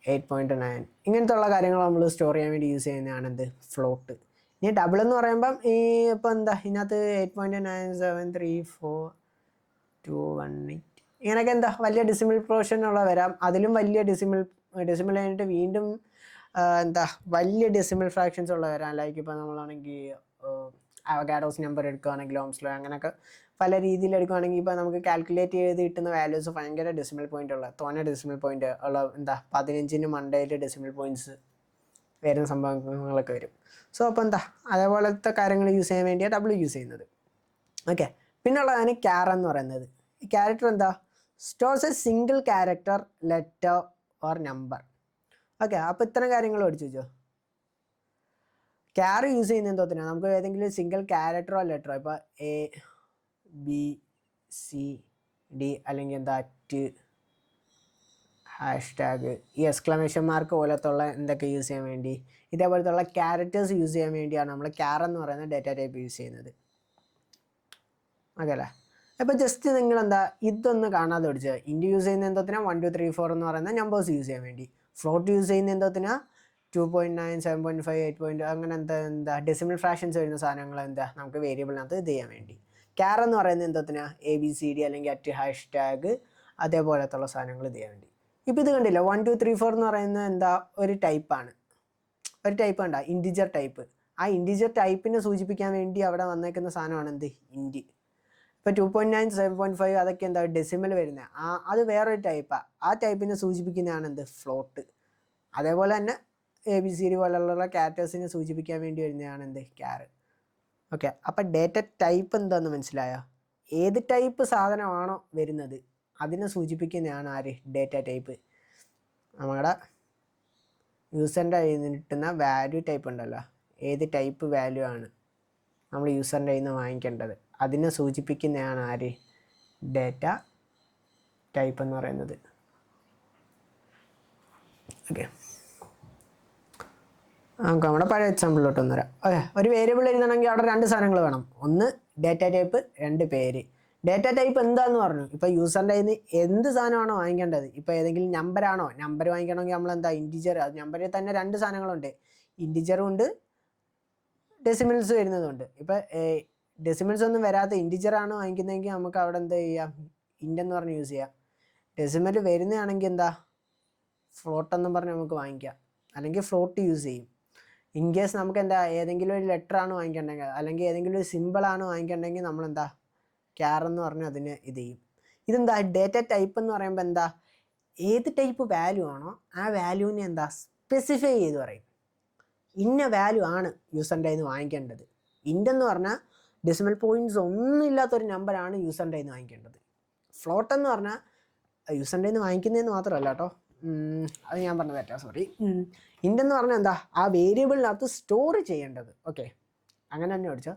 8.9 ഇങ്ങനത്തെ ഉള്ള കാര്യങ്ങൾ നമ്മൾ സ്റ്റോർ ചെയ്യാൻ വേണ്ടി യൂസ് ചെയ്യുന്നതാണ് എന്ത്, ഫ്ലോട്ട്. ഇനി ഡബിൾ എന്ന് പറയുമ്പം ഈ ഇപ്പോൾ എന്താ ഇതിനകത്ത് 8.9734218 ഇങ്ങനെയൊക്കെ എന്താ വലിയ ഡെസിമൽ പോർഷൻ ഉള്ള വരാം. അതിലും വലിയ ഡെസിമൽ കഴിഞ്ഞിട്ട് വീണ്ടും എന്താ വലിയ ഡെസിമൽ ഫ്രാക്ഷൻസ് ഉള്ള വരാം. ലൈക്ക് ഇപ്പോൾ നമ്മളാണെങ്കിൽ അവഗാഡോസ് നമ്പർ എടുക്കുകയാണെങ്കിൽ ഓംസ് ലോ അങ്ങനെയൊക്കെ പല രീതിയിൽ എടുക്കുകയാണെങ്കിൽ ഇപ്പോൾ നമുക്ക് കാൽക്കുലേറ്റ് ചെയ്ത് കിട്ടുന്ന വാല്യൂസ് ഭയങ്കര ഡെസിമൽ പോയിന്റ് ഉള്ള തോന്നെ ഡെസിമൽ പോയിന്റ് ഉള്ള എന്താ 15ന് മണ്ടയിൽ ഡെസിമൽ പോയിന്റ്സ് വരുന്ന സംഭവങ്ങളൊക്കെ വരും. സോ അപ്പോൾ എന്താ അതേപോലത്തെ കാര്യങ്ങൾ യൂസ് ചെയ്യാൻ വേണ്ടിയാണ് ഡബിൾ യൂസ് ചെയ്യുന്നത്. ഓക്കെ, പിന്നുള്ളതാണ് ക്യാർ എന്ന് പറയുന്നത്. ഈ ക്യാരക്ടർ എന്താ, stores A single character, letter or number. Okay, അപ്പോൾ ഇത്തരം കാര്യങ്ങൾ പഠിച്ചു വെച്ചോ. ക്യാർ യൂസ് ചെയ്യുന്ന എന്തോത്തിനാണ്, നമുക്ക് ഏതെങ്കിലും സിംഗിൾ ക്യാരക്ടറോ ലെറ്ററോ ഇപ്പോൾ ABCD അല്ലെങ്കിൽ എന്താ അറ്റ്, ഹാഷ്ടാഗ്, ഈ എക്സ്ക്ലമേഷൻ മാർക്ക് പോലത്തുള്ള എന്തൊക്കെ യൂസ് ചെയ്യാൻ വേണ്ടി ഇതേപോലത്തുള്ള ക്യാരക്ടേഴ്സ് യൂസ് ചെയ്യാൻ വേണ്ടിയാണ് നമ്മൾ ക്യാർ എന്ന് പറയുന്ന ഡേറ്റ ടൈപ്പ് യൂസ് ചെയ്യുന്നത്. ഓക്കെ അല്ലേ, അപ്പോൾ ജസ്റ്റ് നിങ്ങളെന്താ ഇതൊന്ന് കാണാതെ പഠിച്ചത്. ഇൻറ്റ് യൂസ് ചെയ്യുന്ന എന്തോത്തിനാ 1, 2, 3, 4 എന്ന് പറയുന്ന നമ്പേഴ്സ് യൂസ് ചെയ്യാൻ വേണ്ടി. ഫ്ലോട്ട് യൂസ് ചെയ്യുന്ന എന്തോത്തിനാ 2.9, 7.5, 8 അങ്ങനെ എന്താ ഡെസിമൽ ഫ്രാക്ഷൻസ് വരുന്ന സാധനങ്ങൾ എന്താ നമുക്ക് വേരിയബിളിനകത്ത് ഇത് ചെയ്യാൻ വേണ്ടി. ക്യാർ എന്ന് പറയുന്നത് എന്തോത്തിനാ ABCD അല്ലെങ്കിൽ അറ്റ്, ഹാഷ്ടാഗ്, അതേപോലത്തുള്ള സാധനങ്ങൾ ഇത് ചെയ്യാൻ വേണ്ടി. ഇപ്പോൾ ഇത് കണ്ടില്ല 1 2 3 4 എന്ന് പറയുന്നത് എന്താ ഒരു ടൈപ്പാണ്. ഒരു ടൈപ്പ് കണ്ട ഇൻറ്റിജർ ടൈപ്പ്. ആ ഇൻറ്റിജർ ടൈപ്പിനെ സൂചിപ്പിക്കാൻ വേണ്ടി അവിടെ വന്നേക്കുന്ന സാധനമാണ് എന്ത് ഇൻറ്റ്. ഇപ്പോൾ 2.9 7.5 അതൊക്കെ എന്താ ഡെസിമൽ വരുന്നത്, അത് വേറൊരു ടൈപ്പാണ്. ആ ടൈപ്പിനെ സൂചിപ്പിക്കുന്നതാണ് എന്ത് ഫ്ലോട്ട്. അതേപോലെ തന്നെ ABCD പോലുള്ള ക്യാരക്ടേഴ്സിനെ സൂചിപ്പിക്കാൻ വേണ്ടി വരുന്നതാണ് എന്ത് ക്യാർ. ഓക്കെ, അപ്പം ഡേറ്റ ടൈപ്പ് എന്താണെന്ന് മനസ്സിലായോ? ഏത് ടൈപ്പ് സാധനമാണോ വരുന്നത് അതിനെ സൂചിപ്പിക്കുന്നതാണ് ആര് ഡേറ്റ ടൈപ്പ്. നമ്മുടെ യൂസറിൻ്റെ കയ്യിൽ നിന്ന് കിട്ടുന്ന വാല്യൂ ടൈപ്പ് ഉണ്ടല്ലോ, ഏത് ടൈപ്പ് വാല്യൂ ആണ് നമ്മൾ യൂസറിൻ്റെ കയ്യിൽ നിന്ന് വാങ്ങിക്കേണ്ടത് അതിനെ സൂചിപ്പിക്കുന്നതാണ് ആര് ഡേറ്റ ടൈപ്പ് എന്ന് പറയുന്നത്. ഓക്കെ, നമുക്ക് നമ്മുടെ പഴയ എക്സാമ്പിളിലോട്ട് വന്നുതരാം. ഓക്കെ, ഒരു വേരിയബിൾ എഴുതണമെങ്കിൽ അവിടെ 2 സാധനങ്ങൾ വേണം. ഒന്ന് ഡേറ്റ ടൈപ്പ്, 2 പേര്. ഡേറ്റ ടൈപ്പ് എന്താന്ന് പറഞ്ഞു, ഇപ്പോൾ യൂസറിൻ്റെ കയ്യിൽ നിന്ന് എന്ത് സാധനമാണോ വാങ്ങിക്കേണ്ടത്, ഇപ്പോൾ ഏതെങ്കിലും നമ്പറാണോ, നമ്പർ വാങ്ങിക്കണമെങ്കിൽ നമ്മൾ എന്താ ഇൻറ്റിജർ, അത് നമ്പറിൽ തന്നെ 2 സാധനങ്ങളുണ്ട്, ഇൻറ്റിജറും ഉണ്ട് ഡെസിമൽസ് വരുന്നതുണ്ട്. ഇപ്പോൾ ഡെസിമൽസ് ഒന്നും വരാത്ത ഇൻറ്റിജറാണ് വാങ്ങിക്കുന്നതെങ്കിൽ നമുക്ക് അവിടെ എന്താ ചെയ്യാം, ഇൻറ്റെന്ന് പറഞ്ഞ് യൂസ് ചെയ്യാം. ഡെസിമൽ വരുന്നതാണെങ്കിൽ എന്താ ഫ്ലോട്ട് എന്നും പറഞ്ഞ് നമുക്ക് വാങ്ങിക്കാം, അല്ലെങ്കിൽ ഫ്ലോട്ട് യൂസ് ചെയ്യും. ഇൻ കേസ് നമുക്ക് എന്താ ഏതെങ്കിലും ഒരു ലെറ്ററാണ് വാങ്ങിക്കേണ്ടെങ്കിൽ അല്ലെങ്കിൽ ഏതെങ്കിലും ഒരു സിമ്പിളാണ് വാങ്ങിക്കേണ്ടെങ്കിൽ നമ്മളെന്താ ക്യാർ എന്ന് പറഞ്ഞ് അതിന് ഇത് ചെയ്യും. ഇതെന്താ ഡേറ്റ ടൈപ്പ് എന്ന് പറയുമ്പോൾ എന്താ ഏത് ടൈപ്പ് വാല്യൂ ആണോ ആ വാല്യൂവിനെ എന്താ സ്പെസിഫൈ ചെയ്ത് പറയും. ഇന്ന വാല്യൂ ആണ് യൂസറിൻ്റെ കയ്യിൽ നിന്ന് വാങ്ങിക്കേണ്ടത്. ഇൻറ്റെന്ന് പറഞ്ഞാൽ ഡെസിമൽ പോയിൻറ്റ്സ് ഒന്നും ഇല്ലാത്തൊരു നമ്പറാണ് യൂസറിൻ്റെ കയ്യിൽ നിന്ന് വാങ്ങിക്കേണ്ടത്. ഫ്ലോട്ട് എന്ന് പറഞ്ഞാൽ യൂസറിൻ്റെ കയ്യിൽ നിന്ന് വാങ്ങിക്കുന്നതെന്ന് മാത്രമല്ല കേട്ടോ, അത് ഞാൻ പറഞ്ഞത് തെറ്റാ, സോറി. ഇൻറ്റെന്ന് പറഞ്ഞാൽ എന്താ ആ വേരിയബിളിനകത്ത് സ്റ്റോർ ചെയ്യേണ്ടത്. ഓക്കെ, അങ്ങനെ തന്നെ പഠിച്ചോ.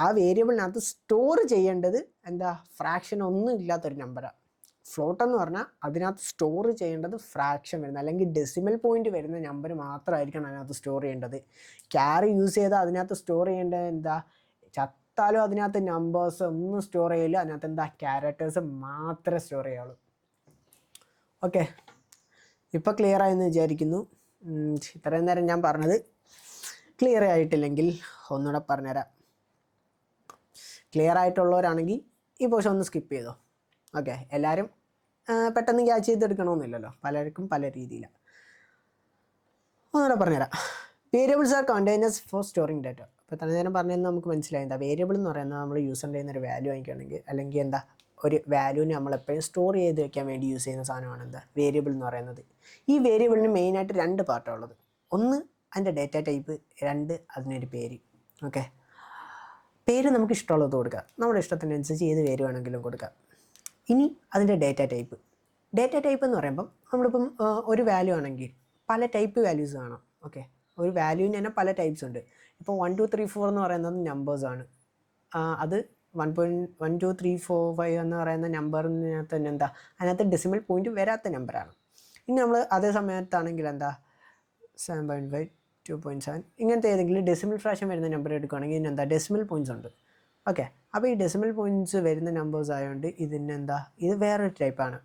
ആ വേരിയബിളിനകത്ത് സ്റ്റോർ ചെയ്യേണ്ടത് എന്താ ഫ്രാക്ഷൻ ഒന്നും ഇല്ലാത്തൊരു നമ്പറാണ്. ഫ്ലോട്ട് എന്ന് പറഞ്ഞാൽ അതിനകത്ത് സ്റ്റോർ ചെയ്യേണ്ടത് ഫ്രാക്ഷൻ വരുന്ന അല്ലെങ്കിൽ ഡെസിമൽ പോയിന്റ് വരുന്ന നമ്പർ മാത്രമായിരിക്കണം അതിനകത്ത് സ്റ്റോർ ചെയ്യേണ്ടത്. ക്യാരി യൂസ് ചെയ്താൽ അതിനകത്ത് സ്റ്റോർ ചെയ്യേണ്ടത് എന്താ, ചത്താലും അതിനകത്ത് നമ്പേഴ്സ് ഒന്നും സ്റ്റോർ ചെയ്യില്ല, അതിനകത്ത് എന്താ ക്യാരക്ടേഴ്സ് മാത്രമേ സ്റ്റോർ ചെയ്യുള്ളൂ. ഓക്കെ, ഇപ്പോൾ ക്ലിയർ ആയെന്ന് വിചാരിക്കുന്നു. ഇത്രയും നേരം ഞാൻ പറഞ്ഞത് ക്ലിയർ ആയിട്ടില്ലെങ്കിൽ ഒന്നുകൂടെ പറഞ്ഞുതരാം. ക്ലിയർ ആയിട്ടുള്ളവരാണെങ്കിൽ ഈ പോർഷൻ ഒന്ന് സ്കിപ്പ് ചെയ്തോ. ഓക്കെ, എല്ലാവരും പെട്ടെന്ന് ക്യാച്ച് ചെയ്തെടുക്കണമെന്നില്ലല്ലോ, പലർക്കും പല രീതിയിലാണ്. ഒന്നുകൂടെ പറഞ്ഞുതരാം. Variables are containers four storing data. അപ്പോൾ തന്നെ നേരം പറഞ്ഞാൽ നമുക്ക് മനസ്സിലായി എന്താ വേരിയബിൾ എന്ന് പറയുന്നത് നമ്മൾ യൂസറിൻ്റെ കയ്യിൽ നിന്ന് ഒരു വാല്യൂ വാങ്ങിക്കുകയാണെങ്കിൽ അല്ലെങ്കിൽ എന്താ ഒരു വാല്യൂവിനെ നമ്മളെപ്പോഴും സ്റ്റോർ ചെയ്ത് വെക്കാൻ വേണ്ടി യൂസ് ചെയ്യുന്ന സാധനമാണ് എന്താ വേരിയബിൾ എന്ന് പറയുന്നത്. ഈ വേരിയബിളിന് മെയിനായിട്ട് 2 പാർട്ടാണ് ഉള്ളത്. ഒന്ന് അതിൻ്റെ ഡേറ്റ ടൈപ്പ്, 2 അതിനൊരു പേര്. ഓക്കെ, പേര് നമുക്ക് ഇഷ്ടമുള്ളത് കൊടുക്കാം, നമ്മുടെ ഇഷ്ടത്തിനനുസരിച്ച് ഏത് പേര് വേണമെങ്കിലും കൊടുക്കാം. ഇനി അതിൻ്റെ ഡേറ്റ ടൈപ്പ്. ഡേറ്റ ടൈപ്പ് എന്ന് പറയുമ്പം നമ്മളിപ്പം ഒരു വാല്യൂ ആണെങ്കിൽ പല ടൈപ്പ് വാല്യൂസ് കാണാം. ഓക്കെ, ഒരു വാല്യൂവിന് തന്നെ പല ടൈപ്സ് ഉണ്ട്. ഇപ്പോൾ 1 2 3 4 എന്ന് പറയുന്നത് നമ്പേഴ്സാണ്. അത് 1 2 3 4 5 എന്ന് പറയുന്ന നമ്പറിനകത്ത് തന്നെ എന്താ അതിനകത്ത് ഡെസിമൽ പോയിന്റ് വരാത്ത നമ്പറാണ്. ഇനി നമ്മൾ അതേ സമയത്താണെങ്കിൽ എന്താ 7.5 2.7 ഇങ്ങനത്തെ ഏതെങ്കിലും ഡെസിമൽ ഫ്രാക്ഷൻ വരുന്ന നമ്പർ എടുക്കുകയാണെങ്കിൽ ഇതിനെന്താ ഡെസിമൽ പോയിൻറ്റ്സ് ഉണ്ട്. ഓക്കെ, അപ്പോൾ ഈ ഡെസിമൽ പോയിൻറ്റ്സ് വരുന്ന നമ്പേഴ്സ് ആയതുകൊണ്ട് ഇതിനെന്താ ഇത് വേറൊരു ടൈപ്പാണ്.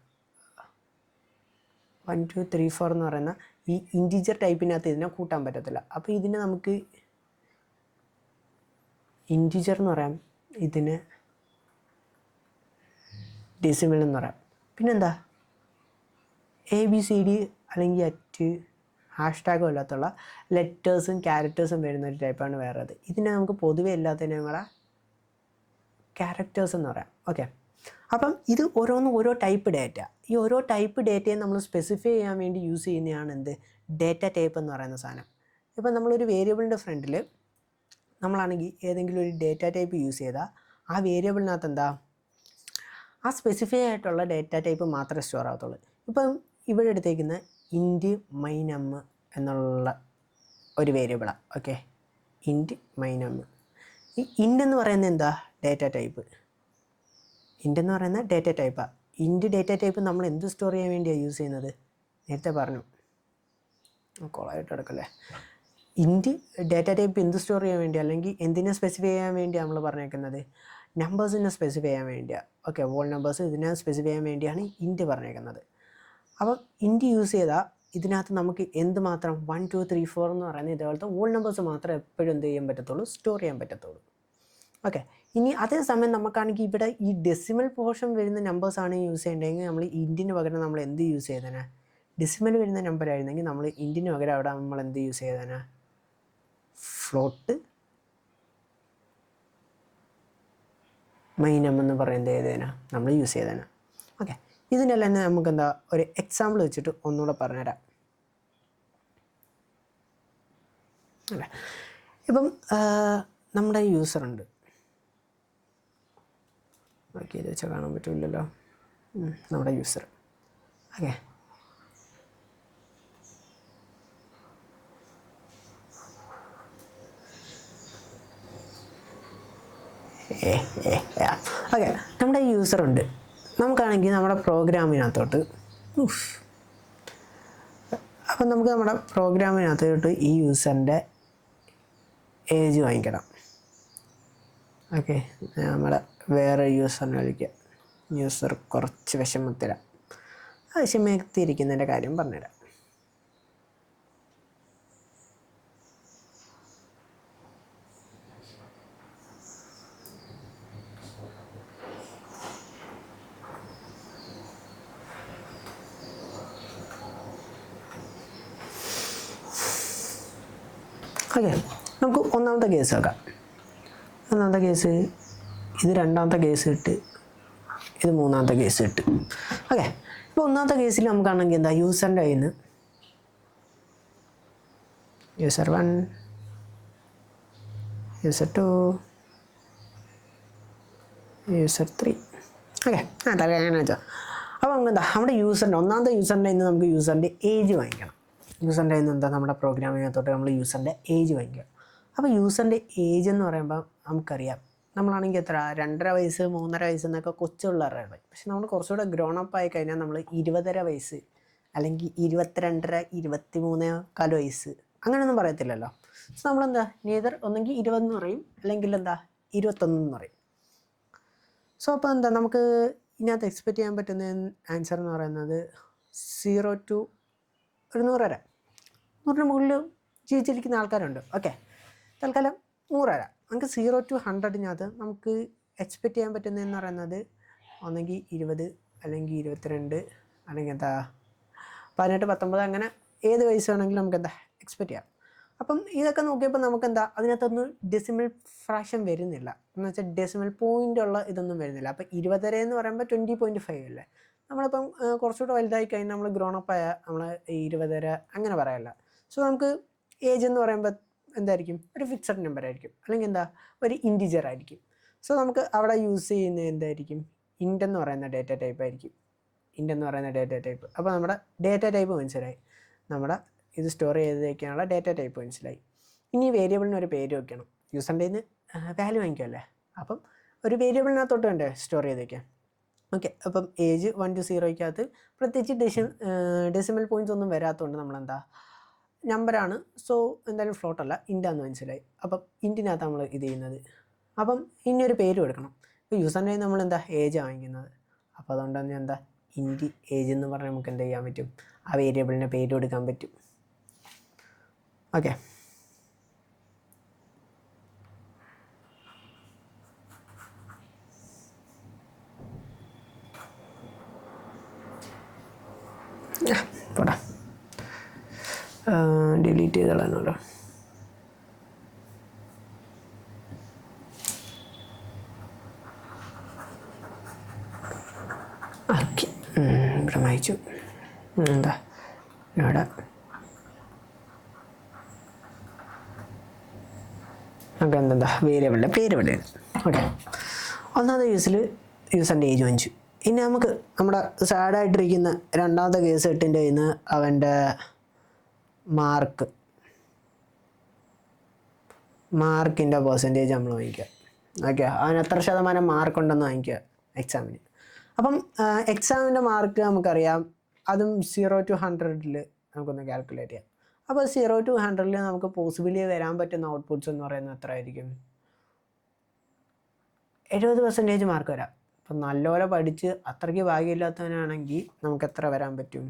1 2 3 4 എന്ന് പറയുന്ന ഈ ഇൻറ്റിജർ ടൈപ്പിനകത്ത് ഇതിനെ കൂട്ടാൻ പറ്റത്തില്ല. അപ്പോൾ ഇതിനെ നമുക്ക് ഇൻറ്റിജർ എന്ന് പറയാം, ഇതിന് ഡെസിമൽ എന്ന് പറയാം. പിന്നെന്താ ABCD അല്ലെങ്കിൽ ഹാഷ്ടാഗോ അല്ലാത്തുള്ള ലെറ്റേഴ്സും ക്യാരക്ടേഴ്സും വരുന്ന ഒരു ടൈപ്പാണ് വേറത്. ഇതിനെ നമുക്ക് പൊതുവെ എല്ലാത്തിനും കൂടെ ക്യാരക്ടേഴ്സ് എന്ന് പറയാം. ഓക്കെ, അപ്പം ഇത് ഓരോന്നും ഓരോ ടൈപ്പ് ഡേറ്റ. ഈ ഓരോ ടൈപ്പ് ഡേറ്റയെ നമ്മൾ സ്പെസിഫൈ ചെയ്യാൻ വേണ്ടി യൂസ് ചെയ്യുന്നതാണ് എന്ത് ഡേറ്റ ടൈപ്പ് എന്ന് പറയുന്ന സാധനം. ഇപ്പം നമ്മളൊരു വേരിയബിളിൻ്റെ ഫ്രണ്ടിൽ നമ്മളാണെങ്കിൽ ഏതെങ്കിലും ഒരു ഡേറ്റ ടൈപ്പ് യൂസ് ചെയ്താൽ ആ വേരിയബിളിനകത്ത് എന്താ ആ സ്പെസിഫൈ ആയിട്ടുള്ള ഡേറ്റ ടൈപ്പ് മാത്രമേ സ്റ്റോർ ആകത്തുള്ളൂ. ഇപ്പം ഇവിടെ എടുത്തേക്കുന്ന ഇൻറ്റ് മൈനം എന്നുള്ള ഒരു വേരിയബിളാണ്. ഓക്കെ, ഇൻറ്റ് മൈനം. ഈ ഇൻറ്റ് എന്ന് പറയുന്നത് എന്താ ഡേറ്റ ടൈപ്പ്. ഇൻറ്റ് എന്ന് പറയുന്ന ഡേറ്റ ടൈപ്പാണ്. ഇൻറ്റ് ഡേറ്റ ടൈപ്പ് നമ്മൾ എന്ത് സ്റ്റോർ ചെയ്യാൻ വേണ്ടിയാണ് യൂസ് ചെയ്യുന്നത്, നേരത്തെ പറഞ്ഞു, കോളായിട്ട് എടുക്കല്ലേ. ഇൻറ്റ് ഡേറ്റ ടൈപ്പ് എന്ത് സ്റ്റോർ ചെയ്യാൻ വേണ്ടി അല്ലെങ്കിൽ എന്തിനെ സ്പെസിഫൈ ചെയ്യാൻ വേണ്ടിയാണ് നമ്മൾ പറഞ്ഞേക്കുന്നത്, നമ്പേഴ്സിനെ സ്പെസിഫൈ ചെയ്യാൻ വേണ്ടിയാണ്. ഓക്കെ, വോൾ നമ്പേഴ്സ് ഇതിനെ സ്പെസിഫൈ ചെയ്യാൻ വേണ്ടിയാണ് ഇൻറ്റ് പറഞ്ഞേക്കുന്നത്. അപ്പം ഇൻറ്റ് യൂസ് ചെയ്താൽ ഇതിനകത്ത് നമുക്ക് എന്തുമാത്രം 1 2 3 4 എന്ന് പറയുന്നത് ഇതേപോലത്തെ വോൾ നമ്പേഴ്സ് മാത്രമേ എപ്പോഴും എന്ത് ചെയ്യാൻ പറ്റത്തുള്ളൂ, സ്റ്റോർ ചെയ്യാൻ പറ്റത്തുള്ളൂ. ഓക്കെ, ഇനി അതേസമയം നമുക്കാണെങ്കിൽ ഇവിടെ ഈ ഡെസിമൽ പോർഷൻ വരുന്ന നമ്പേഴ്സാണ് യൂസ് ചെയ്യേണ്ടതെങ്കിൽ നമ്മൾ ഇൻറ്റിന് പകരം നമ്മൾ എന്ത് യൂസ് ചെയ്തേനെ? ഡെസിമൽ വരുന്ന നമ്പർ ആയിരുന്നെങ്കിൽ നമ്മൾ ഇൻറ്റിന് പകരം അവിടെ നമ്മൾ എന്ത് യൂസ് ചെയ്തേനെ? ഫ്ലോട്ട് മൈനം എന്ന് പറയുന്നത് ഏതേനാ നമ്മൾ യൂസ് ചെയ്തേനെ. ഓക്കെ, ഇതിനെല്ലാം തന്നെ നമുക്ക് എന്താ ഒരു എക്സാമ്പിൾ വെച്ചിട്ട് ഒന്നുകൂടെ പറഞ്ഞുതരാം. അല്ലേ, ഇപ്പം നമ്മുടെ യൂസറുണ്ട്. ഓക്കെ, ഇത് വെച്ചാൽ കാണാൻ പറ്റില്ലല്ലോ. നമ്മുടെ യൂസർ. ഓക്കെ, ഓക്കെ, നമ്മുടെ യൂസറുണ്ട്. നമുക്കാണെങ്കിൽ നമ്മുടെ പ്രോഗ്രാമിനകത്തോട്ട് അപ്പം നമുക്ക് നമ്മുടെ പ്രോഗ്രാമിനകത്തോട്ട് ഈ യൂസറിൻ്റെ ഏജ് വാങ്ങിക്കണം. ഓക്കെ, നമ്മളെ വേറെ യൂസറിനെ വിളിക്കുക. യൂസർ കുറച്ച് വിഷമത്തിലാണ്. ആ വിഷമത്തിരിക്കുന്നതിൻ്റെ കാര്യം പറഞ്ഞുതരാം. ഓക്കെ, നമുക്ക് ഒന്നാമത്തെ കേസ് നോക്കാം. ഒന്നാമത്തെ കേസ് ഇത്, രണ്ടാമത്തെ കേസ് ഇട്ട്, ഇത് മൂന്നാമത്തെ കേസ് ഇട്ട്. ഓക്കെ, ഇപ്പോൾ ഒന്നാമത്തെ കേസിൽ നമുക്കാണെങ്കിൽ എന്താ യൂസറിൻ്റെ കയ്യിൽ നിന്ന് യൂസർ 1, യൂസർ 2, യൂസർ 3. ഓക്കെ, അങ്ങനെ വെച്ചാൽ അപ്പോൾ നമുക്ക് എന്താ നമ്മുടെ യൂസറിൻ്റെ ഒന്നാമത്തെ യൂസറിൻ്റെ നിന്ന് നമുക്ക് യൂസറിൻ്റെ ഏജ് വാങ്ങിക്കണം. യൂസറിൻ്റെ നിന്ന് എന്താ നമ്മുടെ പ്രോഗ്രാമിനകത്തോട്ട് നമ്മൾ യൂസറിൻ്റെ ഏജ് വാങ്ങിക്കുക. അപ്പോൾ യൂസറിൻ്റെ ഏജ് എന്ന് പറയുമ്പോൾ നമുക്കറിയാം, നമ്മളാണെങ്കിൽ എത്ര 2.5 വയസ്സ് 3.5 വയസ്സ് എന്നൊക്കെ കൊച്ചുള്ളവരുടെ. പക്ഷെ നമ്മൾ കുറച്ചുകൂടെ ഗ്രോണപ്പ് ആയി കഴിഞ്ഞാൽ നമ്മൾ 20.5 വയസ്സ് അല്ലെങ്കിൽ 22.5 23 വയസ്സ് അങ്ങനെയൊന്നും പറയത്തില്ലല്ലോ. സോ നമ്മളെന്താ നീതർ ഒന്നെങ്കിൽ 20 എന്ന് പറയും, അല്ലെങ്കിൽ എന്താ 21 എന്ന് പറയും. സോ അപ്പോൾ എന്താ നമുക്ക് ഇതിനകത്ത് എക്സ്പെക്റ്റ് ചെയ്യാൻ പറ്റുന്ന ആൻസർ എന്ന് പറയുന്നത് 0 to 100 വരെ, 100ന് മുകളിൽ ജീവിച്ചിരിക്കുന്ന ആൾക്കാരുണ്ട്. ഓക്കെ, തൽക്കാലം 100 വരെ. നമുക്ക് 0 to 100-നകത്ത് നമുക്ക് എക്സ്പെക്റ്റ് ചെയ്യാൻ പറ്റുന്നതെന്ന് പറയുന്നത് ഒന്നെങ്കിൽ 20, അല്ലെങ്കിൽ 22, അല്ലെങ്കിൽ എന്താ 18 19 അങ്ങനെ ഏത് വയസ്സ് വേണമെങ്കിലും നമുക്ക് എന്താ എക്സ്പെക്റ്റ് ചെയ്യാം. അപ്പം ഇതൊക്കെ നോക്കിയപ്പോൾ നമുക്കെന്താ അതിനകത്തൊന്നും ഡെസിമൽ ഫ്രാക്ഷൻ വരുന്നില്ല, എന്ന് വെച്ചാൽ ഡെസിമൽ പോയിൻ്റ് ഉള്ള ഇതൊന്നും വരുന്നില്ല. അപ്പോൾ 20 എന്ന് പറയുമ്പോൾ 20.5 അല്ലേ. നമ്മളിപ്പം കുറച്ചുകൂടെ വലുതായി കഴിഞ്ഞാൽ നമ്മൾ ഗ്രോണപ്പായ നമ്മൾ 20 അങ്ങനെ പറയല്ല. സോ നമുക്ക് ഏജ് എന്ന് പറയുമ്പോൾ എന്തായിരിക്കും, ഒരു ഫിക്സഡ് നമ്പർ ആയിരിക്കും, അല്ലെങ്കിൽ എന്താ ഒരു ഇൻറ്റിജർ ആയിരിക്കും. സോ നമുക്ക് അവിടെ യൂസ് ചെയ്യുന്നത് എന്തായിരിക്കും, ഇൻറ്റ് എന്ന് പറയുന്ന ഡേറ്റ ടൈപ്പ് ആയിരിക്കും. ഇൻറ്റ് എന്ന് പറയുന്ന ഡേറ്റ ടൈപ്പ്. അപ്പോൾ നമ്മുടെ ഡേറ്റ ടൈപ്പ് മനസ്സിലായി, നമ്മുടെ ഇത് സ്റ്റോർ ചെയ്ത് വയ്ക്കാനുള്ള ഡേറ്റ ടൈപ്പ് മനസ്സിലായി. ഇനി വേരിയബിളിന് ഒരു പേര് വയ്ക്കണം. യൂസറിൻ്റെ നിന്ന് വാല്യൂ വാങ്ങിക്കുമല്ലേ, അപ്പം ഒരു വേരിയബിളിനകത്തോട്ട് വേണ്ടേ സ്റ്റോർ ചെയ്ത് വയ്ക്കാം. ഓക്കെ, അപ്പം ഏജ് 1 to 0-ക്കകത്ത് പ്രത്യേകിച്ച് ഡെസിമൽ പോയിൻറ്റ്സ് ഒന്നും വരാത്തതുകൊണ്ട് നമ്മളെന്താ നമ്പറാണ്. സോ എന്തായാലും ഫ്ലോട്ടല്ല, ഇൻറ്റാന്ന് മനസ്സിലായി. അപ്പം ഇൻറ്റിനകത്ത് നമ്മൾ ഇത് ചെയ്യുന്നത്. അപ്പം ഇനിയൊരു പേര് കൊടുക്കണം. ഇപ്പോൾ യൂസറിൻ്റെ നമ്മൾ എന്താ ഏജ് വാങ്ങിക്കുന്നത്. അപ്പോൾ അതുകൊണ്ട് തന്നെ എന്താ ഇൻറ്റ് ഏജ് എന്ന് പറഞ്ഞാൽ നമുക്ക് എന്ത് ചെയ്യാൻ പറ്റും, ആ വേരിയബിളിന് പേര് കൊടുക്കാൻ പറ്റും. ഓക്കെ, പോടാ, ഡിലീറ്റ് ചെയ്ത് കളയാനല്ലോ. ഓക്കെ, ഇവിടെ വായിച്ചു. എന്താ ഇവിടെ നമുക്ക് എന്താ വേരിയബിളിൻ്റെ പേര് വിടുന്നത്. ഓക്കെ, ഒന്നാമത്തെ യൂസറിൻ്റെ ഏജ് വാങ്ങിച്ചു. ഇനി നമുക്ക് നമ്മുടെ സാഡായിട്ടിരിക്കുന്ന രണ്ടാമത്തെ കേസ് 8-ൻ്റെ കയ്യിൽ നിന്ന് അവൻ്റെ മാർക്കിൻ്റെ പെർസെൻറ്റേജ് നമ്മൾ വാങ്ങിക്കുക. ഓക്കെ, അവന് എത്ര ശതമാനം മാർക്കുണ്ടെന്ന് വാങ്ങിക്കുക എക്സാമിന്. അപ്പം എക്സാമിൻ്റെ മാർക്ക് നമുക്കറിയാം, അതും 0 to 100 നമുക്കൊന്ന് കാൽക്കുലേറ്റ് ചെയ്യാം. അപ്പോൾ 0 to 100 നമുക്ക് പോസിബിലി വരാൻ പറ്റുന്ന ഔട്ട്പുട്ട്സ് എന്ന് പറയുന്നത് എത്ര ആയിരിക്കും, 70% മാർക്ക് വരാം. അപ്പം നല്ലപോലെ പഠിച്ച് അത്രയ്ക്ക് ഭാഗ്യമില്ലാത്തവനാണെങ്കിൽ നമുക്ക് എത്ര വരാൻ പറ്റും,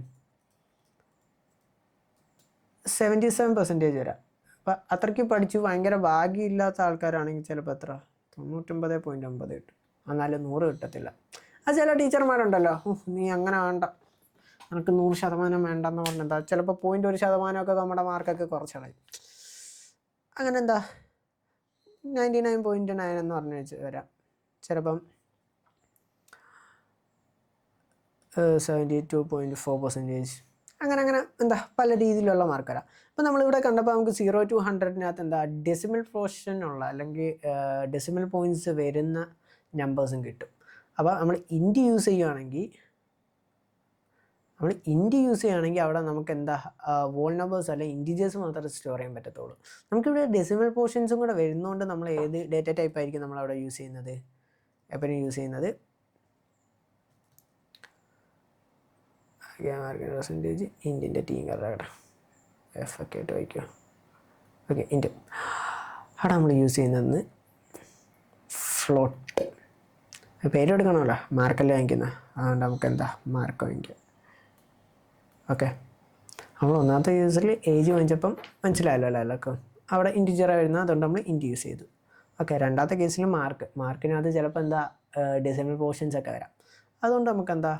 77% വരാം. അപ്പം അത്രയ്ക്ക് പഠിച്ച് ഭയങ്കര ഭാഗ്യമില്ലാത്ത ആൾക്കാരാണെങ്കിൽ ചിലപ്പോൾ എത്ര 99.9 കിട്ടും. എന്നാലും 100 കിട്ടത്തില്ല. അത് ചില ടീച്ചർമാരുണ്ടല്ലോ, നീ അങ്ങനെ വേണ്ട, നമുക്ക് 100% വേണ്ടെന്ന് പറഞ്ഞെന്താ ചിലപ്പോൾ 0.1% നമ്മുടെ മാർക്കൊക്കെ കുറച്ച് കളയും. അങ്ങനെ എന്താ 99.9 എന്ന് പറഞ്ഞു വെച്ച് വരാം. ചിലപ്പം 72.4%, അങ്ങനെ എന്താ പല രീതിയിലുള്ള മാർക്ക് വരാം. അപ്പം നമ്മളിവിടെ കണ്ടപ്പോൾ നമുക്ക് 0 to 100 എന്താ ഡെസിമൽ പോർഷനുള്ള അല്ലെങ്കിൽ ഡെസിമൽ പോയിൻറ്റ്സ് വരുന്ന നമ്പേഴ്സും കിട്ടും. അപ്പോൾ നമ്മൾ ഇൻറ്റ് യൂസ് ചെയ്യുകയാണെങ്കിൽ അവിടെ നമുക്ക് എന്താ വോൾ നമ്പേഴ്സ് അല്ല ഇൻറ്റിജേഴ്സ് മാത്രമേ സ്റ്റോർ ചെയ്യാൻ പറ്റത്തുള്ളൂ. നമുക്കിവിടെ ഡെസിമൽ പോർഷൻസും കൂടെ വരുന്നതുകൊണ്ട് നമ്മൾ ഏത് ഡേറ്റ ടൈപ്പ് ആയിരിക്കും നമ്മളവിടെ യൂസ് ചെയ്യുന്നത്, എപ്പോഴും യൂസ് ചെയ്യുന്നത് പെർസെൻറ്റേജ് ഇൻറ്റിൻ്റെ ടീം കറക്റ്റ് എഫ് ഒക്കെ ആയിട്ട് വായിക്കുക. ഓക്കെ, ഇൻറ്റ് അവിടെ നമ്മൾ യൂസ് ചെയ്യുന്നത് ഫ്ലോട്ട്. പേര് എടുക്കണമല്ലോ, മാർക്കല്ലേ വാങ്ങിക്കുന്നത്, അതുകൊണ്ട് നമുക്ക് എന്താ മാർക്ക് വാങ്ങിക്കാം. ഓക്കെ, നമ്മൾ ഒന്നാമത്തെ യൂസിൽ ഏജ് വാങ്ങിച്ചപ്പം മനസ്സിലായല്ലോ അല്ലേ എല്ലാവർക്കും, അവിടെ ഇൻറ്റിജറാണ് വരുന്നത്, അതുകൊണ്ട് നമ്മൾ ഇൻറ്റ് യൂസ് ചെയ്തു. ഓക്കെ, രണ്ടാമത്തെ കേസിൽ മാർക്കിനകത്ത് ചിലപ്പോൾ എന്താ ഡെസിമൽ പോർഷൻസ് ഒക്കെ വരാം. അതുകൊണ്ട് നമുക്ക് എന്താ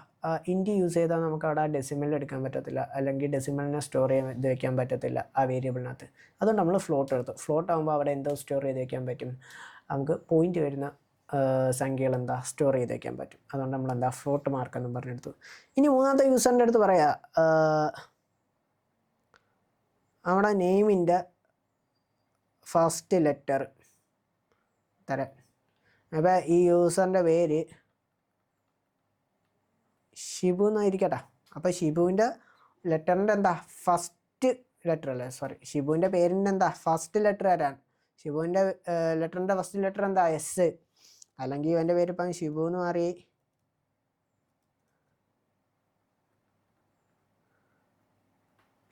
ഇൻറ്റ് യൂസ് ചെയ്താൽ നമുക്ക് അവിടെ ഡെസിമൽ എടുക്കാൻ പറ്റത്തില്ല, അല്ലെങ്കിൽ ഡെസിമലിനെ സ്റ്റോർ ചെയ്ത് വയ്ക്കാൻ പറ്റത്തില്ല ആ വേരിയബിളിനകത്ത്. അതുകൊണ്ട് നമ്മൾ ഫ്ലോട്ട് എടുത്തു. ഫ്ലോട്ട് ആകുമ്പോൾ അവിടെ എന്തോ സ്റ്റോർ ചെയ്ത് വയ്ക്കാൻ പറ്റും, നമുക്ക് പോയിൻ്റ് വരുന്ന സംഖ്യകൾ എന്താ സ്റ്റോർ ചെയ്ത് വയ്ക്കാൻ പറ്റും. അതുകൊണ്ട് നമ്മൾ എന്താ ഫ്ലോട്ട് മാർക്ക് എന്നും പറഞ്ഞെടുത്തു. ഇനി മൂന്നാമത്തെ യൂസറിൻ്റെ അടുത്ത് പറയാം, നമ്മുടെ നെയിമിൻ്റെ ഫസ്റ്റ് ലെറ്റർ തരാൻ. അപ്പോൾ ഈ യൂസറിൻ്റെ പേര് ഷിബു എന്നായിരിക്കട്ടെ. അപ്പോൾ ഷിബുവിൻ്റെ ലെറ്ററിൻ്റെ എന്താ ഫസ്റ്റ് ലെറ്റർ അല്ലേ, ഷിബുവിൻ്റെ പേരിൻ്റെ എന്താ ഫസ്റ്റ് ലെറ്റർ ആരാണ്, ഷിബുവിൻ്റെ ലെറ്ററിൻ്റെ ഫസ്റ്റ് ലെറ്റർ എന്താ എസ്, അല്ലെങ്കിൽ ഇവൻ്റെ പേര് ഇപ്പം ഷിബു എന്ന് മാറി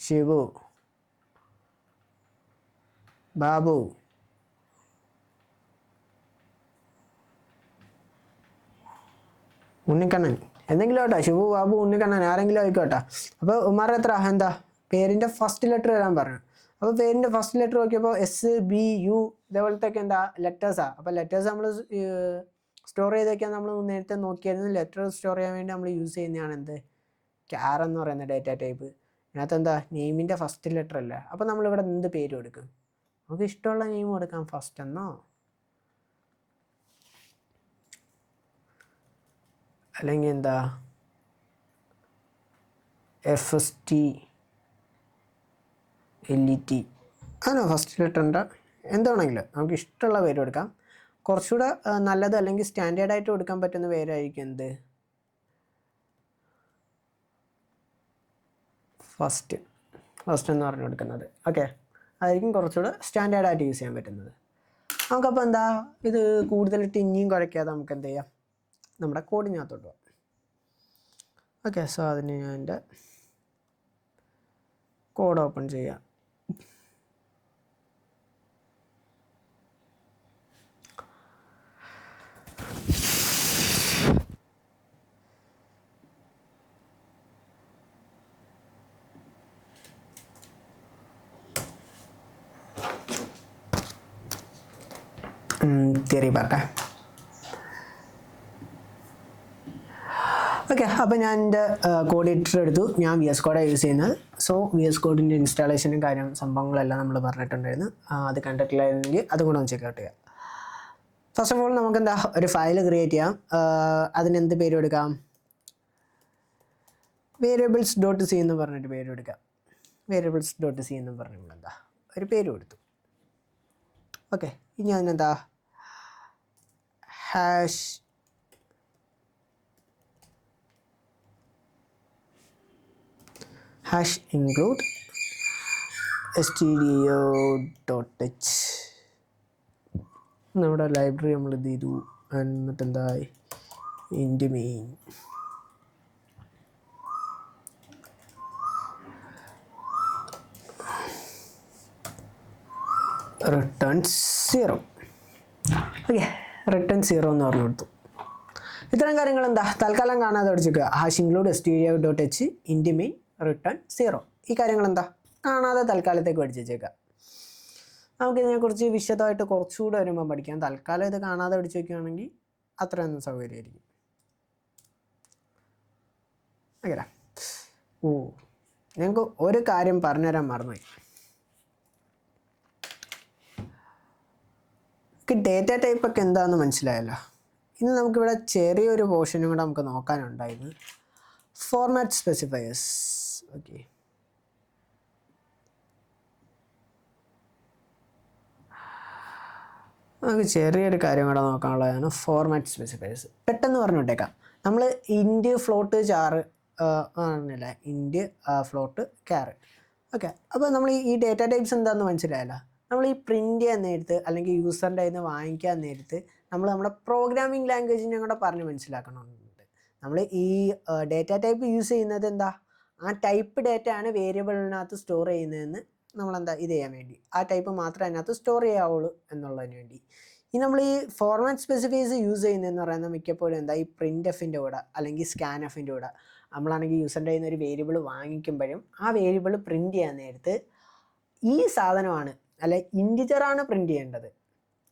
ഷിബു, ബാബു, ഉണ്ണിക്കണ്ണൻ, എന്തെങ്കിലും ആട്ടോ, ഷിബു, ബാബു, ഉണ്ണിക്കണ്ണൻ ആരെങ്കിലും ആയിക്കോട്ടെ. അപ്പോൾ ഉമ്മാരുടെ എത്ര എന്താ പേരിൻ്റെ ഫസ്റ്റ് ലെറ്റർ വരാൻ പറഞ്ഞു. അപ്പോൾ പേരിൻ്റെ ഫസ്റ്റ് ലെറ്റർ നോക്കിയപ്പോൾ എസ്, ബി, യു ഇതേപോലത്തെയൊക്കെ എന്താ ലെറ്റേഴ്സാണ്. അപ്പോൾ ലെറ്റേഴ്സ് നമ്മൾ സ്റ്റോർ ചെയ്ത് വയ്ക്കാൻ നമ്മൾ നേരത്തെ നോക്കിയായിരുന്നു. ലെറ്റർ സ്റ്റോർ ചെയ്യാൻ വേണ്ടി നമ്മൾ യൂസ് ചെയ്യുന്നതാണ് എന്ത്, ക്യാർ എന്ന് പറയുന്ന ഡേറ്റ ടൈപ്പ്. ഇതിനകത്ത് എന്താ നെയിമിൻ്റെ ഫസ്റ്റ് ലെറ്റർ അല്ലേ. അപ്പോൾ നമ്മളിവിടെ എന്ത് പേര് കൊടുക്കും, നമുക്ക് ഇഷ്ടമുള്ള നെയിം കൊടുക്കാം. ഫസ്റ്റ് എന്നോ അല്ലെങ്കിൽ എന്താ FST LET ആണോ ഫസ്റ്റ് ലെറ്ററിൻ്റെ, എന്താണെങ്കിലും നമുക്ക് ഇഷ്ടമുള്ള പേര് കൊടുക്കാം. കുറച്ചുകൂടെ നല്ലത് അല്ലെങ്കിൽ സ്റ്റാൻഡേർഡായിട്ട് കൊടുക്കാൻ പറ്റുന്ന പേരായിരിക്കും എന്ത്, ഫസ്റ്റ് എന്ന് പറഞ്ഞു കൊടുക്കുന്നത്. ഓക്കെ, അതായിരിക്കും കുറച്ചുകൂടെ സ്റ്റാൻഡേർഡായിട്ട് യൂസ് ചെയ്യാൻ പറ്റുന്നത്. നമുക്കപ്പോൾ എന്താ ഇത് കൂടുതലിട്ട് ഇനിയും കുഴയ്ക്കാതെ നമുക്ക് എന്ത് ചെയ്യാം, നമ്മുടെ കോഡിനകത്തോട്ട് പോകാം. ഓക്കെ, സോ അതിന് ഞാൻ എൻ്റെ കോഡ് ഓപ്പൺ ചെയ്യാം. തിയറി പറട്ടെ. ഓക്കെ, അപ്പോൾ ഞാൻ എൻ്റെ കോഡ് എഡിറ്റർ എടുത്തു. ഞാൻ VS കോഡാണ് യൂസ് ചെയ്യുന്നത്. സോ VS കോഡിൻ്റെ ഇൻസ്റ്റാളേഷനും സംഭവങ്ങളെല്ലാം നമ്മൾ പറഞ്ഞിട്ടുണ്ടായിരുന്നു. അത് കണ്ടിട്ടില്ലായിരുന്നെങ്കിൽ അതും കൂടെ ഒന്ന് ചെക്കൗട്ട് ചെയ്യാം. ഫസ്റ്റ് ഓഫ് ഓൾ നമുക്ക് എന്താ ഒരു ഫയൽ ക്രിയേറ്റ് ചെയ്യാം. അതിനെന്ത് പേര് കൊടുക്കാം, variables.c എന്ന് പറഞ്ഞിട്ട് പേര് കൊടുക്കാം. variables.c എന്ന് പറഞ്ഞിട്ട് എന്താ ഒരു പേര് കൊടുത്തു. ഓക്കെ, ഇനി അതിനെന്താ ഹാഷ് include stdio.h നമ്മുടെ ലൈബ്രറി നമ്മൾ ഇത് ചെയ്തു. എന്നിട്ട് എന്താ int main return 0. Okay, return 0 എന്ന് പറഞ്ഞു കൊടുത്തു. ഇത്തരം കാര്യങ്ങൾ എന്താ തൽക്കാലം കാണാതെ പഠിച്ചേക്കുക. Hash include stdio.h int main return 0. ഈ കാര്യങ്ങൾ എന്താ കാണാതെ തൽക്കാലത്തേക്ക് പഠിച്ചു വെച്ചേക്കുക. നമുക്ക് ഇതിനെക്കുറിച്ച് വിശദമായിട്ട് കുറച്ചുകൂടെ വരുമ്പോൾ പഠിക്കാം. തൽക്കാലം ഇത് കാണാതെ പഠിച്ചു വയ്ക്കുകയാണെങ്കിൽ അത്രയൊന്നും സൗകര്യമായിരിക്കും. ഓക്കെ. ഞങ്ങൾക്ക് ഒരു കാര്യം പറഞ്ഞുതരാൻ മറന്നുപോയി. ഡേറ്റ ടൈപ്പൊക്കെ എന്താണെന്ന് മനസ്സിലായല്ലോ. ഇനി നമുക്കിവിടെ ചെറിയൊരു പോർഷനും കൂടെ നമുക്ക് നോക്കാനുണ്ടായിരുന്നു. Format specifiers. ഓക്കെ, നമുക്ക് ചെറിയൊരു കാര്യം കൂടെ നോക്കാനുള്ളതാണ് ഫോർമാറ്റ് സ്പെസിഫയേഴ്സ്. പെട്ടെന്ന് പറഞ്ഞു വിട്ടേക്കാം. നമ്മൾ ഇൻറ്റ്, ഫ്ലോട്ട്, ചാറ് ആണല്ലേ, ഇൻറ്റ്, ഫ്ലോട്ട്, ക്യാർ. ഓക്കെ, അപ്പോൾ നമ്മൾ ഈ ഡേറ്റ ടൈപ്സ് എന്താണെന്ന് മനസ്സിലായല്ലോ. നമ്മൾ ഈ പ്രിൻ്റ് ചെയ്യാൻ നേരത്ത് അല്ലെങ്കിൽ യൂസറിൻ്റെ കയ്യിൽ നിന്ന് വാങ്ങിക്കാൻ നേരത്ത് നമ്മൾ നമ്മുടെ പ്രോഗ്രാമിംഗ് ലാംഗ്വേജിനെ കൂടെ പറഞ്ഞ് മനസ്സിലാക്കണമെന്നുണ്ട്. നമ്മൾ ഈ ഡേറ്റ ടൈപ്പ് യൂസ് ചെയ്യുന്നത് എന്താ, ആ ടൈപ്പ് ഡേറ്റ ആണ് വേരിയബിളിനകത്ത് സ്റ്റോർ ചെയ്യുന്നതെന്ന് നമ്മളെന്താ ഇത് ചെയ്യാൻ വേണ്ടി, ആ ടൈപ്പ് മാത്രമേ അതിനകത്ത് സ്റ്റോർ ചെയ്യാവുള്ളൂ എന്നുള്ളതിന് വേണ്ടി. ഈ നമ്മൾ ഈ ഫോർമാറ്റ് സ്പെസിഫയേഴ്സ് യൂസ് ചെയ്യുന്നതെന്ന് പറയുന്നത് മിക്കപ്പോഴും എന്താ, ഈ പ്രിൻ്റ് എഫിൻ്റെ കൂടെ അല്ലെങ്കിൽ സ്കാൻ എഫിൻ്റെ കൂടെ നമ്മളാണെങ്കിൽ യൂസറിൻ്റെ കയ്യിൽ നിന്ന് ഒരു വേരിയബിൾ വാങ്ങിക്കുമ്പോഴും ആ വേരിയബിൾ പ്രിൻ്റ് ചെയ്യാൻ നേരത്ത് ഈ സാധനമാണ് അല്ലെ ഇൻറ്റിജറാണ് പ്രിൻ്റ് ചെയ്യേണ്ടത്,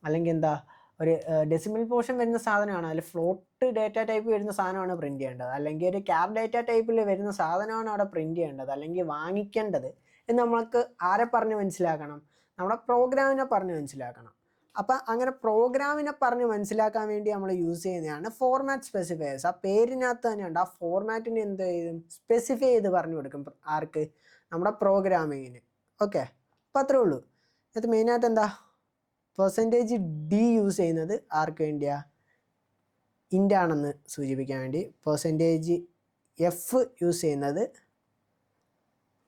അല്ലെങ്കിൽ എന്താ ഒരു ഡെസിമൽ പോർഷൻ വരുന്ന സാധനമാണ്, അല്ലെങ്കിൽ ഫ്ലോട്ട് ഡേറ്റ ടൈപ്പ് വരുന്ന സാധനമാണ് പ്രിൻ്റ് ചെയ്യേണ്ടത്, അല്ലെങ്കിൽ ഒരു ക്യാർ ഡേറ്റ ടൈപ്പിൽ വരുന്ന സാധനമാണ് അവിടെ പ്രിൻ്റ് ചെയ്യേണ്ടത് അല്ലെങ്കിൽ വാങ്ങിക്കേണ്ടത് എന്ന് നമ്മൾക്ക് ആരെ പറഞ്ഞ് മനസ്സിലാക്കണം, നമ്മുടെ പ്രോഗ്രാമിനെ പറഞ്ഞ് മനസ്സിലാക്കണം. അപ്പം അങ്ങനെ പ്രോഗ്രാമിനെ പറഞ്ഞ് മനസ്സിലാക്കാൻ വേണ്ടി നമ്മൾ യൂസ് ചെയ്യുന്നതാണ് ഫോർമാറ്റ് സ്പെസിഫയേഴ്സ്. ആ പേരിനകത്ത് തന്നെയുണ്ട്. ആ ഫോർമാറ്റിന് എന്ത് ചെയ്യും, സ്പെസിഫൈ ചെയ്ത് പറഞ്ഞു കൊടുക്കും. ആർക്ക്, നമ്മുടെ പ്രോഗ്രാമിങ്ങിന്. ഓക്കെ, അപ്പം അത്രേ ഉള്ളൂ. ഇത് മെയിനായിട്ട് എന്താ, %d യൂസ് ചെയ്യുന്നത് ആർക്ക് വേണ്ടിയാ, ഇൻ്റ് ആണെന്ന് സൂചിപ്പിക്കാൻ വേണ്ടി. %f യൂസ് ചെയ്യുന്നത്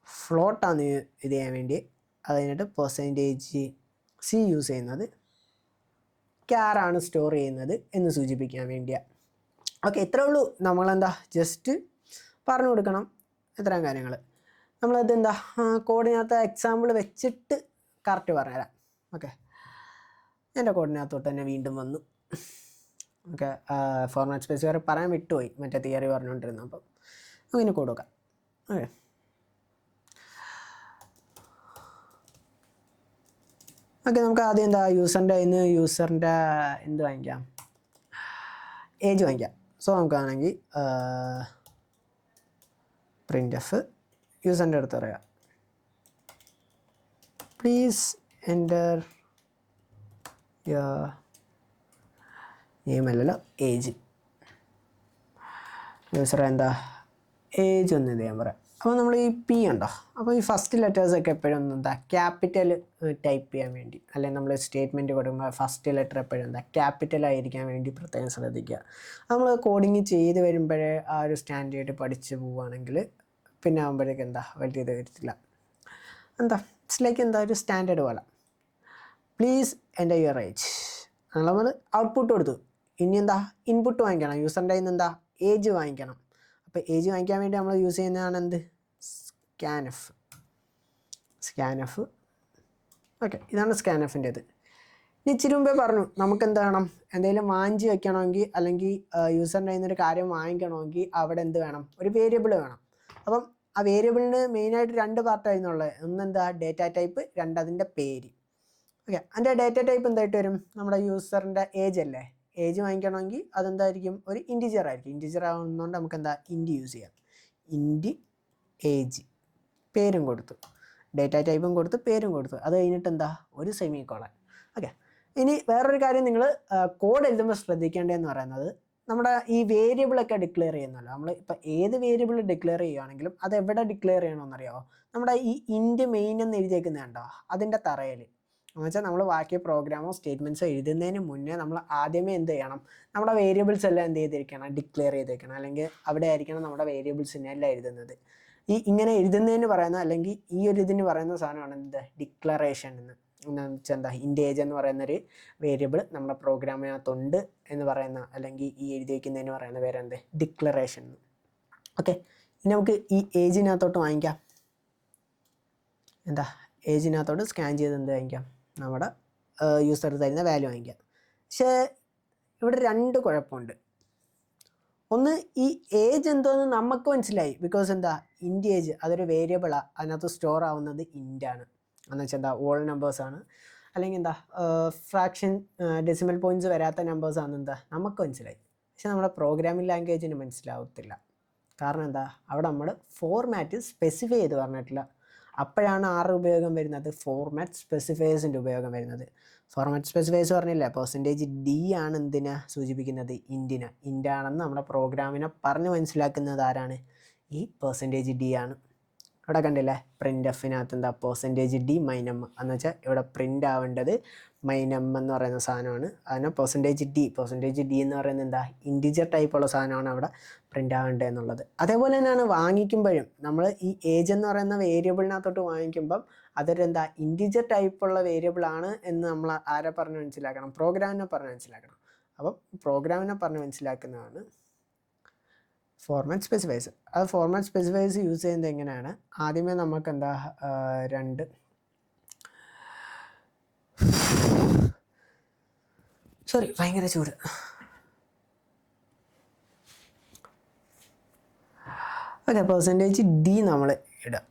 ഫ്ലോട്ടാണ് ഇത് ചെയ്യാൻ വേണ്ടി. അത് കഴിഞ്ഞിട്ട് %c യൂസ് ചെയ്യുന്നത് ക്യാറാണ് സ്റ്റോർ ചെയ്യുന്നത് എന്ന് സൂചിപ്പിക്കാൻ വേണ്ടിയാണ്. ഓക്കെ, ഇത്രേ ഉള്ളൂ. നമ്മളെന്താ ജസ്റ്റ് പറഞ്ഞു കൊടുക്കണം ഇത്രയും കാര്യങ്ങൾ. നമ്മളത് എന്താ കോഡിനകത്ത് എക്സാമ്പിൾ വെച്ചിട്ട് കറക്റ്റ് പറഞ്ഞുതരാം. ഓക്കെ, എൻ്റെ കോഡിനകത്തോട്ട് തന്നെ വീണ്ടും വന്നു. ഓക്കെ, ഫോർമാറ്റ് സ്പെസിഫയർ പറയാൻ വിട്ടുപോയി, മറ്റേ തിയറി പറഞ്ഞുകൊണ്ടിരുന്നു. അപ്പം അങ്ങനെ കോഡ് നോക്കാം. ഓക്കെ, ഓക്കെ, നമുക്ക് ആദ്യം എന്താ യൂസറിൻ്റെ ഇന്ന് യൂസറിൻ്റെ എന്ത് വാങ്ങിക്കാം, ഏജ് വാങ്ങിക്കാം. സോ നമുക്കാണെങ്കിൽ പ്രിൻ്റ് എഫ് യൂസറിൻ്റെ അടുത്ത് പറയാം, പ്ലീസ് എൻ്റർ നെയിം അല്ലല്ലോ, ഏജ്. യൂസർ എന്താ ഏജ് ഒന്ന് ഇത് ചെയ്യാൻ പറയാം. അപ്പോൾ നമ്മൾ ഈ പി ഉണ്ടോ, അപ്പോൾ ഈ ഫസ്റ്റ് ലെറ്റേഴ്സൊക്കെ എപ്പോഴും എന്താ ക്യാപിറ്റൽ ടൈപ്പ് ചെയ്യാൻ വേണ്ടി, അല്ലെങ്കിൽ നമ്മൾ സ്റ്റേറ്റ്മെൻറ്റ് കൊടുക്കുമ്പോൾ ഫസ്റ്റ് ലെറ്റർ എപ്പോഴും എന്താ ക്യാപിറ്റലായിരിക്കാൻ വേണ്ടി പ്രത്യേകം ശ്രദ്ധിക്കുക. നമ്മൾ കോഡിങ് ചെയ്ത് വരുമ്പോഴേ ആ ഒരു സ്റ്റാൻഡേർഡ് പഠിച്ച് പോവുകയാണെങ്കിൽ പിന്നെ ആകുമ്പോഴേക്ക് എന്താ വലിയ ഇത് വരത്തില്ല. എന്താ ഇറ്റ്സ് ലൈക്ക് എന്താ ഒരു സ്റ്റാൻഡേർഡ് പോലെ. പ്ലീസ് എൻ്റർ യുവർ ഏജ് നമ്മൾ ഔട്ട്പുട്ട് കൊടുത്തു. ഇനി എന്താ ഇൻപുട്ട് വാങ്ങിക്കണം, യൂസറിൻ്റെ കയ്യിൽ നിന്ന് എന്താ ഏജ് വാങ്ങിക്കണം. അപ്പോൾ ഏജ് വാങ്ങിക്കാൻ വേണ്ടി നമ്മൾ യൂസ് ചെയ്യുന്നതാണ് എന്ത്, സ്കാൻഎഫ്. ഓക്കെ, ഇതാണ് സ്കാൻഎഫിൻ്റേത്. ഇനി ഇച്ചിരി മുമ്പേ പറഞ്ഞു നമുക്ക് എന്ത് വേണം, എന്തെങ്കിലും വാങ്ങിച്ച് വെക്കണമെങ്കിൽ അല്ലെങ്കിൽ യൂസറിൻ്റെ കയ്യിൽ നിന്നൊരു കാര്യം വാങ്ങിക്കണമെങ്കിൽ അവിടെ എന്ത് വേണം, ഒരു വേരിയബിൾ വേണം. അപ്പം ആ വേരിയബിളിന് മെയിനായിട്ട് 2 പാർട്ടായിരുന്നുള്ളത്. ഒന്നെന്താ ഡേറ്റ ടൈപ്പ്, രണ്ട് അതിൻ്റെ പേര്. ഓക്കെ, അതിൻ്റെ ഡേറ്റ ടൈപ്പ് എന്തായിട്ട് വരും, നമ്മുടെ യൂസറിൻ്റെ ഏജ് അല്ലേ, ഏജ് വാങ്ങിക്കണമെങ്കിൽ അതെന്തായിരിക്കും, ഒരു ഇൻറ്റിജർ ആയിരിക്കും. ഇൻറ്റിജർ ആവുന്നതുകൊണ്ട് നമുക്ക് എന്താ ഇൻറ്റ് യൂസ് ചെയ്യാം. ഇൻറ്റ് ഏജ്, പേരും കൊടുത്തു, ഡേറ്റ ടൈപ്പും കൊടുത്ത് പേരും കൊടുത്തു. അത് കഴിഞ്ഞിട്ട് എന്താ ഒരു സെമിക്കോളൻ. ഓക്കെ, ഇനി വേറൊരു കാര്യം നിങ്ങൾ കോഡ് എഴുതുമ്പോൾ ശ്രദ്ധിക്കേണ്ടതെന്ന് പറയുന്നത്, നമ്മുടെ ഈ വേരിയബിളൊക്കെ ഡിക്ലെയർ ചെയ്യുന്നല്ലോ. നമ്മൾ ഇപ്പോൾ ഏത് വേരിയബിൾ ഡിക്ലെയർ ചെയ്യുകയാണെങ്കിലും അത് എവിടെ ഡിക്ലെയർ ചെയ്യണമെന്നറിയാമോ, നമ്മുടെ ഈ ഇൻറ്റ് മെയിൻ എന്ന് എഴുതിയേക്കുന്നതുണ്ടോ അതിൻ്റെ തറയിൽ. എന്ന് വെച്ചാൽ നമ്മൾ ബാക്കി പ്രോഗ്രാമോ സ്റ്റേറ്റ്മെൻറ്റ്സോ എഴുതുന്നതിന് മുന്നേ നമ്മൾ ആദ്യമേ എന്ത് ചെയ്യണം, നമ്മുടെ വേരിയബിൾസ് എല്ലാം എന്ത് ചെയ്തിരിക്കണം, ഡിക്ലെയർ ചെയ്തിരിക്കണം. അല്ലെങ്കിൽ അവിടെ ആയിരിക്കണം നമ്മുടെ വേരിയബിൾസിനെ എല്ലാം എഴുതുന്നത്. ഇങ്ങനെ എഴുതുന്നതിന് പറയുന്ന അല്ലെങ്കിൽ ഈ ഒരു ഇതിന് പറയുന്ന സാധനമാണ് എന്ത്, ഡിക്ലറേഷൻ എന്ന് വെച്ചാൽ എന്താ, ഇൻറ്റ് ഏജ് എന്ന് പറയുന്നൊരു വേരിയബിൾ നമ്മുടെ പ്രോഗ്രാമിനകത്തുണ്ട് എന്ന് പറയുന്ന, അല്ലെങ്കിൽ ഈ എഴുതി വയ്ക്കുന്നതിന് പറയുന്ന പേര് എന്ത്, ഡിക്ലറേഷൻ. ഓക്കെ, ഇനി നമുക്ക് ഈ ഏജിനകത്തോട്ട് വാങ്ങിക്കാം. എന്താ ഏജിനകത്തോട്ട് സ്കാൻ ചെയ്ത് എന്ത് വാങ്ങിക്കാം, നമ്മുടെ യൂസർ തരുന്ന വാല്യൂ വാങ്ങിക്കാം. പക്ഷേ ഇവിടെ 2 കുഴപ്പമുണ്ട്. ഒന്ന്, ഈ ഏജ് എന്തോന്ന് നമുക്ക് മനസ്സിലായി, ബിക്കോസ് എന്താ ഇൻറ്റ് ഏജ് അതൊരു വേരിയബിളാണ്, അതിനകത്ത് സ്റ്റോർ ആവുന്നത് ഇൻ്റാണ്. എന്ന് വെച്ചാൽ എന്താ ഓൾ നമ്പേഴ്സാണ്. അല്ലെങ്കിൽ എന്താ ഫ്രാക്ഷൻ ഡെസിമൽ പോയിൻറ്റ്സ് വരാത്ത നമ്പേഴ്സ് ആണ് എന്താ നമുക്ക് മനസ്സിലായി. പക്ഷെ നമ്മുടെ പ്രോഗ്രാമിംഗ് ലാംഗ്വേജിന് മനസ്സിലാവത്തില്ല. കാരണം എന്താ, അവിടെ നമ്മൾ ഫോർമാറ്റ് സ്പെസിഫൈ ചെയ്ത് പറഞ്ഞിട്ടില്ല. അപ്പോഴാണ് ആറ് ഉപയോഗം വരുന്നത്, ഫോർമാറ്റ് സ്പെസിഫയേഴ്സിൻ്റെ ഉപയോഗം വരുന്നത്. ഫോർമാറ്റ് സ്പെസിഫയേഴ്സ് പറഞ്ഞില്ല, %d ആണ് എന്തിനാ സൂചിപ്പിക്കുന്നത്, ഇൻ്റാണെന്ന് നമ്മുടെ പ്രോഗ്രാമിനെ പറഞ്ഞ് മനസ്സിലാക്കുന്നത് ആരാണ്, ഈ %d ആണ്. ഇവിടെ കണ്ടില്ലേ, പ്രിൻ്റ് എഫിനകത്ത് എന്താ %d -m എന്ന് വെച്ചാൽ ഇവിടെ പ്രിൻ്റ് ആവേണ്ടത് -m എന്ന് പറയുന്ന സാധനമാണ്. അതിനെ %d എന്ന് പറയുന്നത് എന്താ, ഇൻറ്റിജർ ടൈപ്പുള്ള സാധനമാണ് അവിടെ പ്രിൻ്റ് ആവേണ്ടത് എന്നുള്ളത്. അതേപോലെ തന്നെയാണ് വാങ്ങിക്കുമ്പോഴും നമ്മൾ ഈ ഏജ് എന്ന് പറയുന്ന വേരിയബിളിനകത്തോട്ട് വാങ്ങിക്കുമ്പം അതൊരു എന്താ ഇൻറ്റിജർ ടൈപ്പുള്ള വേരിയബിൾ ആണ് എന്ന് നമ്മൾ ആരെ പറഞ്ഞ് മനസ്സിലാക്കണം, പ്രോഗ്രാമിനെ പറഞ്ഞ് മനസ്സിലാക്കണം. അപ്പം പ്രോഗ്രാമിനെ പറഞ്ഞ് മനസ്സിലാക്കുന്നതാണ് ഫോർമാറ്റ് സ്പെസിഫയേഴ്സ്. അത് ഫോർമാറ്റ് സ്പെസിഫയേഴ്സ് യൂസ് ചെയ്യുന്നത് എങ്ങനെയാണ്, ആദ്യമേ നമുക്ക് എന്താ ഭയങ്കര ചൂട്. ഓക്കെ, %d നമ്മൾ ഇടുക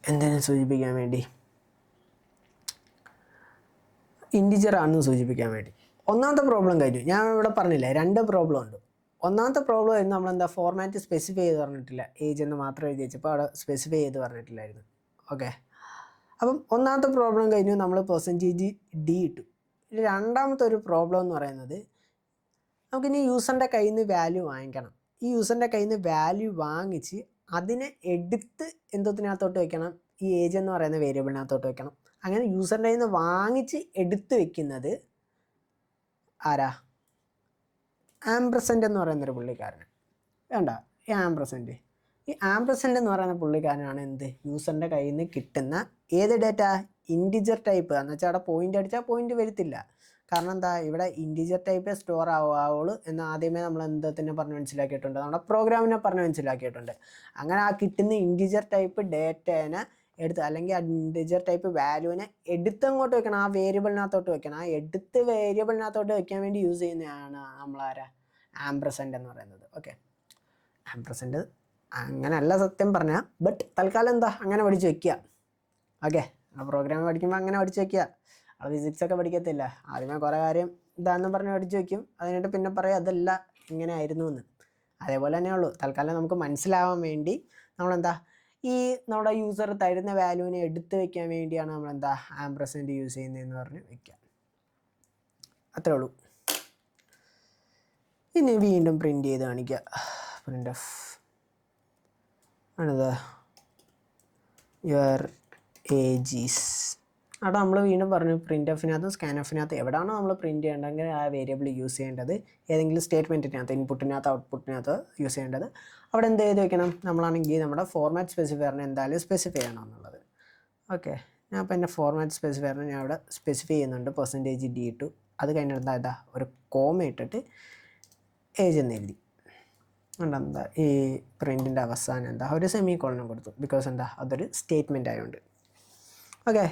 എന്തിനു സൂചിപ്പിക്കാൻ വേണ്ടി, ഇൻറ്റിജർ ആണെന്ന് സൂചിപ്പിക്കാൻ വേണ്ടി. ഒന്നാമത്തെ പ്രോബ്ലം കഴിഞ്ഞു. ഞാൻ ഇവിടെ പറഞ്ഞില്ലേ 2 പ്രോബ്ലം ഉണ്ട്. ഒന്നാമത്തെ പ്രോബ്ലം ആയിരുന്നു നമ്മളെന്താ ഫോർമാറ്റ് സ്പെസിഫൈ ചെയ്ത് പറഞ്ഞിട്ടില്ല, ഏജ് എന്ന് മാത്രം എഴുതി വെച്ചപ്പോൾ അവിടെ സ്പെസിഫൈ ചെയ്ത് പറഞ്ഞിട്ടില്ലായിരുന്നു. ഓക്കെ, അപ്പം ഒന്നാമത്തെ പ്രോബ്ലം കഴിഞ്ഞു, നമ്മൾ %d ഇട്ടു. രണ്ടാമത്തെ ഒരു പ്രോബ്ലം എന്ന് പറയുന്നത്, നമുക്കിനി യൂസറിൻ്റെ കയ്യിൽ നിന്ന് വാല്യൂ വാങ്ങിക്കണം. ഈ യൂസറിൻ്റെ കയ്യിൽ നിന്ന് വാല്യൂ വാങ്ങിച്ച് അതിനെ എടുത്ത് എന്തോത്തിനകത്തോട്ട് വെക്കണം, ഈ ഏജ് എന്ന് പറയുന്ന വേരിയബിളിനകത്തോട്ട് വെക്കണം. അങ്ങനെ യൂസറിൻ്റെ കയ്യിൽ നിന്ന് വാങ്ങിച്ച് എടുത്ത് വെക്കുന്നത് ആരാ, ആംപ്രസൻറ്റ് എന്ന് പറയുന്നൊരു പുള്ളിക്കാരൻ. വേണ്ട, ഈ ആംപ്രസൻറ്റ് എന്ന് പറയുന്ന പുള്ളിക്കാരനാണ് എന്ത്, യൂസറിൻ്റെ കയ്യിൽ നിന്ന് കിട്ടുന്ന ഏത് ഡേറ്റ, ഇൻറ്റിജർ ടൈപ്പ് എന്ന് വെച്ചാൽ അവിടെ പോയിൻ്റ് അടിച്ചാൽ പോയിൻ്റ് വരത്തില്ല. കാരണം എന്താ, ഇവിടെ ഇൻറ്റിജർ ടൈപ്പ് സ്റ്റോർ ആവുള്ളൂ എന്ന് ആദ്യമേ നമ്മൾ എന്തത്തിനെ പറഞ്ഞ് മനസ്സിലാക്കിയിട്ടുണ്ട്, നമ്മുടെ പ്രോഗ്രാമിനെ പറഞ്ഞ് മനസ്സിലാക്കിയിട്ടുണ്ട്. അങ്ങനെ ആ കിട്ടുന്ന ഇൻറ്റിജർ ടൈപ്പ് ഡേറ്റേനെ എടുത്ത്, അല്ലെങ്കിൽ ആ ഇൻറ്റിജർ ടൈപ്പ് വാല്യൂവിനെ എടുത്തങ്ങോട്ട് വെക്കണം, ആ വേരിയബിളിനകത്തോട്ട് വെക്കണം. ആ എടുത്ത് വേരിയബിളിനകത്തോട്ട് വെക്കാൻ വേണ്ടി യൂസ് ചെയ്യുന്നതാണ് നമ്മളാരാ, ആംപ്രസൻറ്റ് എന്ന് പറയുന്നത്. ഓക്കെ, ആംപ്രസൻറ്റ് അങ്ങനെയല്ല സത്യം പറഞ്ഞാൽ, ബട്ട് തൽക്കാലം എന്താ അങ്ങനെ പഠിച്ച് വെക്കുക. ഓക്കെ, ആ പ്രോഗ്രാം പഠിക്കുമ്പോൾ അങ്ങനെ പഠിച്ച് വെക്കുക. അത് ഫിസിക്സൊക്കെ പഠിക്കത്തില്ല, ആദ്യമേ കുറേ കാര്യം ഇതാണെന്ന് പറഞ്ഞ് പഠിച്ച് വയ്ക്കും, അതിനായിട്ട് പിന്നെ പറയും അതല്ല ഇങ്ങനെ ആയിരുന്നു എന്ന്. അതേപോലെ തന്നെ ഉള്ളൂ. തൽക്കാലം നമുക്ക് മനസ്സിലാവാൻ വേണ്ടി നമ്മളെന്താ, ഈ നമ്മുടെ യൂസർ തരുന്ന വാല്യൂവിനെ എടുത്ത് വെക്കാൻ വേണ്ടിയാണ് നമ്മളെന്താ ആംപ്രസൻറ്റ് യൂസ് ചെയ്യുന്നതെന്ന് പറഞ്ഞ് വെക്കുക. അത്രേ ഉള്ളൂ. ഇനി വീണ്ടും പ്രിൻ്റ് ചെയ്ത് കാണിക്കുക. പ്രിൻ്റ് ഓഫ് ആണിത്, യുവർ ഏജീസ്. അവിടെ നമ്മൾ വീണ്ടും പറഞ്ഞു പ്രിൻ്റ് എഫിനകത്തും സ്കാൻ എഫിനകത്ത് എവിടെയാണോ നമ്മൾ പ്രിൻ്റ് ചെയ്യേണ്ടതെങ്കിൽ ആ വേരിയബിൾ യൂസ് ചെയ്യേണ്ടത്, ഏതെങ്കിലും സ്റ്റേറ്റ്മെൻറ്റിനകത്ത് ഇൻപുട്ടിനകത്ത് ഔട്ട്പുട്ടിനകത്ത് യൂസ് ചെയ്യേണ്ടത്, അവിടെ എന്ത് ചെയ്ത് വെക്കണം, നമ്മളാണെങ്കിൽ നമ്മുടെ ഫോർമാറ്റ് സ്പെസിഫയറിനെ എന്തായാലും സ്പെസിഫൈ ചെയ്യണം എന്നുള്ളത്. ഓക്കെ, ഞാൻ അപ്പോൾ എൻ്റെ ഫോർമാറ്റ് സ്പെസിഫയറിനെ ഞാൻ അവിടെ സ്പെസിഫൈ ചെയ്യുന്നുണ്ട്, %d ഇട്ടു. അത് കഴിഞ്ഞിട്ട് എന്താ ഒരു കോമ ഇട്ടിട്ട് ഏജ് എന്ന് എഴുതി. എന്താ ഈ പ്രിൻറ്റിൻ്റെ അവസാനം എന്താ ഒരു സെമി കോളനും കൊടുത്തു, ബിക്കോസ് എന്താ അതൊരു സ്റ്റേറ്റ്മെൻ്റ് ആയതുകൊണ്ട്. ഓക്കെ,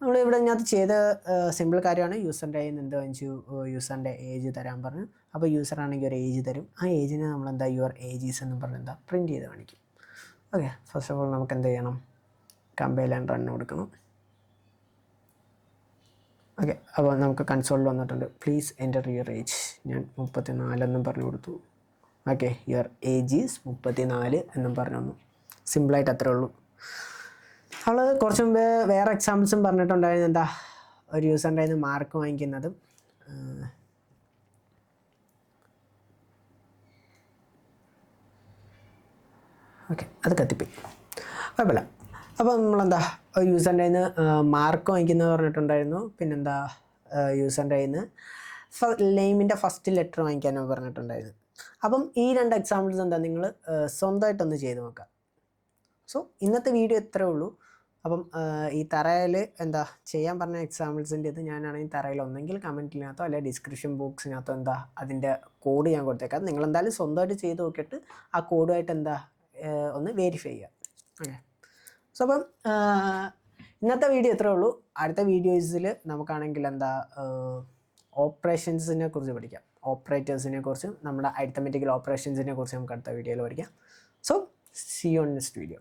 നമ്മളിവിടെ ഇതിനകത്ത് ചെയ്ത സിമ്പിൾ കാര്യമാണ്. യൂസറിൻ്റെ കയ്യിൽ നിന്ന് എന്ത് വാങ്ങിച്ചു, യൂസറിൻ്റെ ഏജ് തരാൻ പറഞ്ഞു. അപ്പോൾ യൂസർ ആണെങ്കിൽ ഒരു ഏജ് തരും, ആ ഏജിനെ നമ്മളെന്താ യുവർ ഏജീസ് എന്ന് പറഞ്ഞ് എന്താ പ്രിൻറ്റ് ചെയ്ത് കാണിക്കും. ഓക്കെ, ഫസ്റ്റ് ഓഫ് ഓൾ നമുക്ക് എന്ത് ചെയ്യണം, കമ്പൈൽ ആൻഡ് റൺ കൊടുക്കണം. ഓക്കെ, അപ്പോൾ നമുക്ക് കൺസോളിൽ വന്നിട്ടുണ്ട്, പ്ലീസ് എൻ്റർ യുവർ ഏജ്. ഞാൻ 34 എന്നും പറഞ്ഞു കൊടുത്തു. ഓക്കെ, യുവർ ഏജ് ഈസ് 34 എന്നും പറഞ്ഞു തന്നു. സിമ്പിളായിട്ട് അത്രേ ഉള്ളൂ. അവൾ കുറച്ച് മുമ്പ് വേറെ എക്സാമ്പിൾസും പറഞ്ഞിട്ടുണ്ടായിരുന്നു, എന്താ ഒരു യൂസറിൻ്റെ കയ്യിൽ നിന്ന് മാർക്ക് വാങ്ങിക്കുന്നതും. ഓക്കെ, അത് കത്തിപ്പോയി, കുഴപ്പമില്ല. അപ്പോൾ നമ്മളെന്താ യൂസറിൻ്റെ കയ്യിൽ നിന്ന് മാർക്ക് വാങ്ങിക്കുന്നത് പറഞ്ഞിട്ടുണ്ടായിരുന്നു. പിന്നെന്താ യൂസറിൻ്റെ കയ്യിൽ നിന്ന് നെയിമിൻ്റെ ഫസ്റ്റ് ലെറ്റർ വാങ്ങിക്കാനോ പറഞ്ഞിട്ടുണ്ടായിരുന്നു. അപ്പം ഈ 2 എക്സാമ്പിൾസ് എന്താ നിങ്ങൾ സ്വന്തമായിട്ടൊന്ന് ചെയ്ത് നോക്കാം. സോ ഇന്നത്തെ വീഡിയോ ഇത്രേ ഉള്ളൂ. അപ്പം ഈ തറയിൽ എന്താ ചെയ്യാൻ പറഞ്ഞ എക്സാമ്പിൾസിൻ്റെ ഇത് ഞാനാണെങ്കിൽ തറയിൽ ഒന്നെങ്കിൽ കമൻറ്റിനകത്തോ അല്ലെങ്കിൽ ഡിസ്ക്രിപ്ഷൻ ബോക്സിനകത്തോ എന്താ അതിൻ്റെ കോഡ് ഞാൻ കൊടുത്തേക്കാം. നിങ്ങളെന്തായാലും സ്വന്തമായിട്ട് ചെയ്ത് നോക്കിയിട്ട് ആ കോഡുമായിട്ട് എന്താ ഒന്ന് വെരിഫൈ ചെയ്യുക. ഓക്കെ, സോ അപ്പം ഇന്നത്തെ വീഡിയോ ഇത്രേ ഉള്ളൂ. അടുത്ത വീഡിയോസിൽ നമുക്കാണെങ്കിൽ എന്താ ഓപ്പറേഷൻസിനെ കുറിച്ച് പഠിക്കാം, ഓപ്പറേറ്റേഴ്സിനെ കുറിച്ചും നമ്മുടെ അരിത്തമെറ്റിക്കൽ ഓപ്പറേഷൻസിനെ കുറിച്ച് നമുക്ക് അടുത്ത വീഡിയോയിൽ പഠിക്കാം. So see you on next video.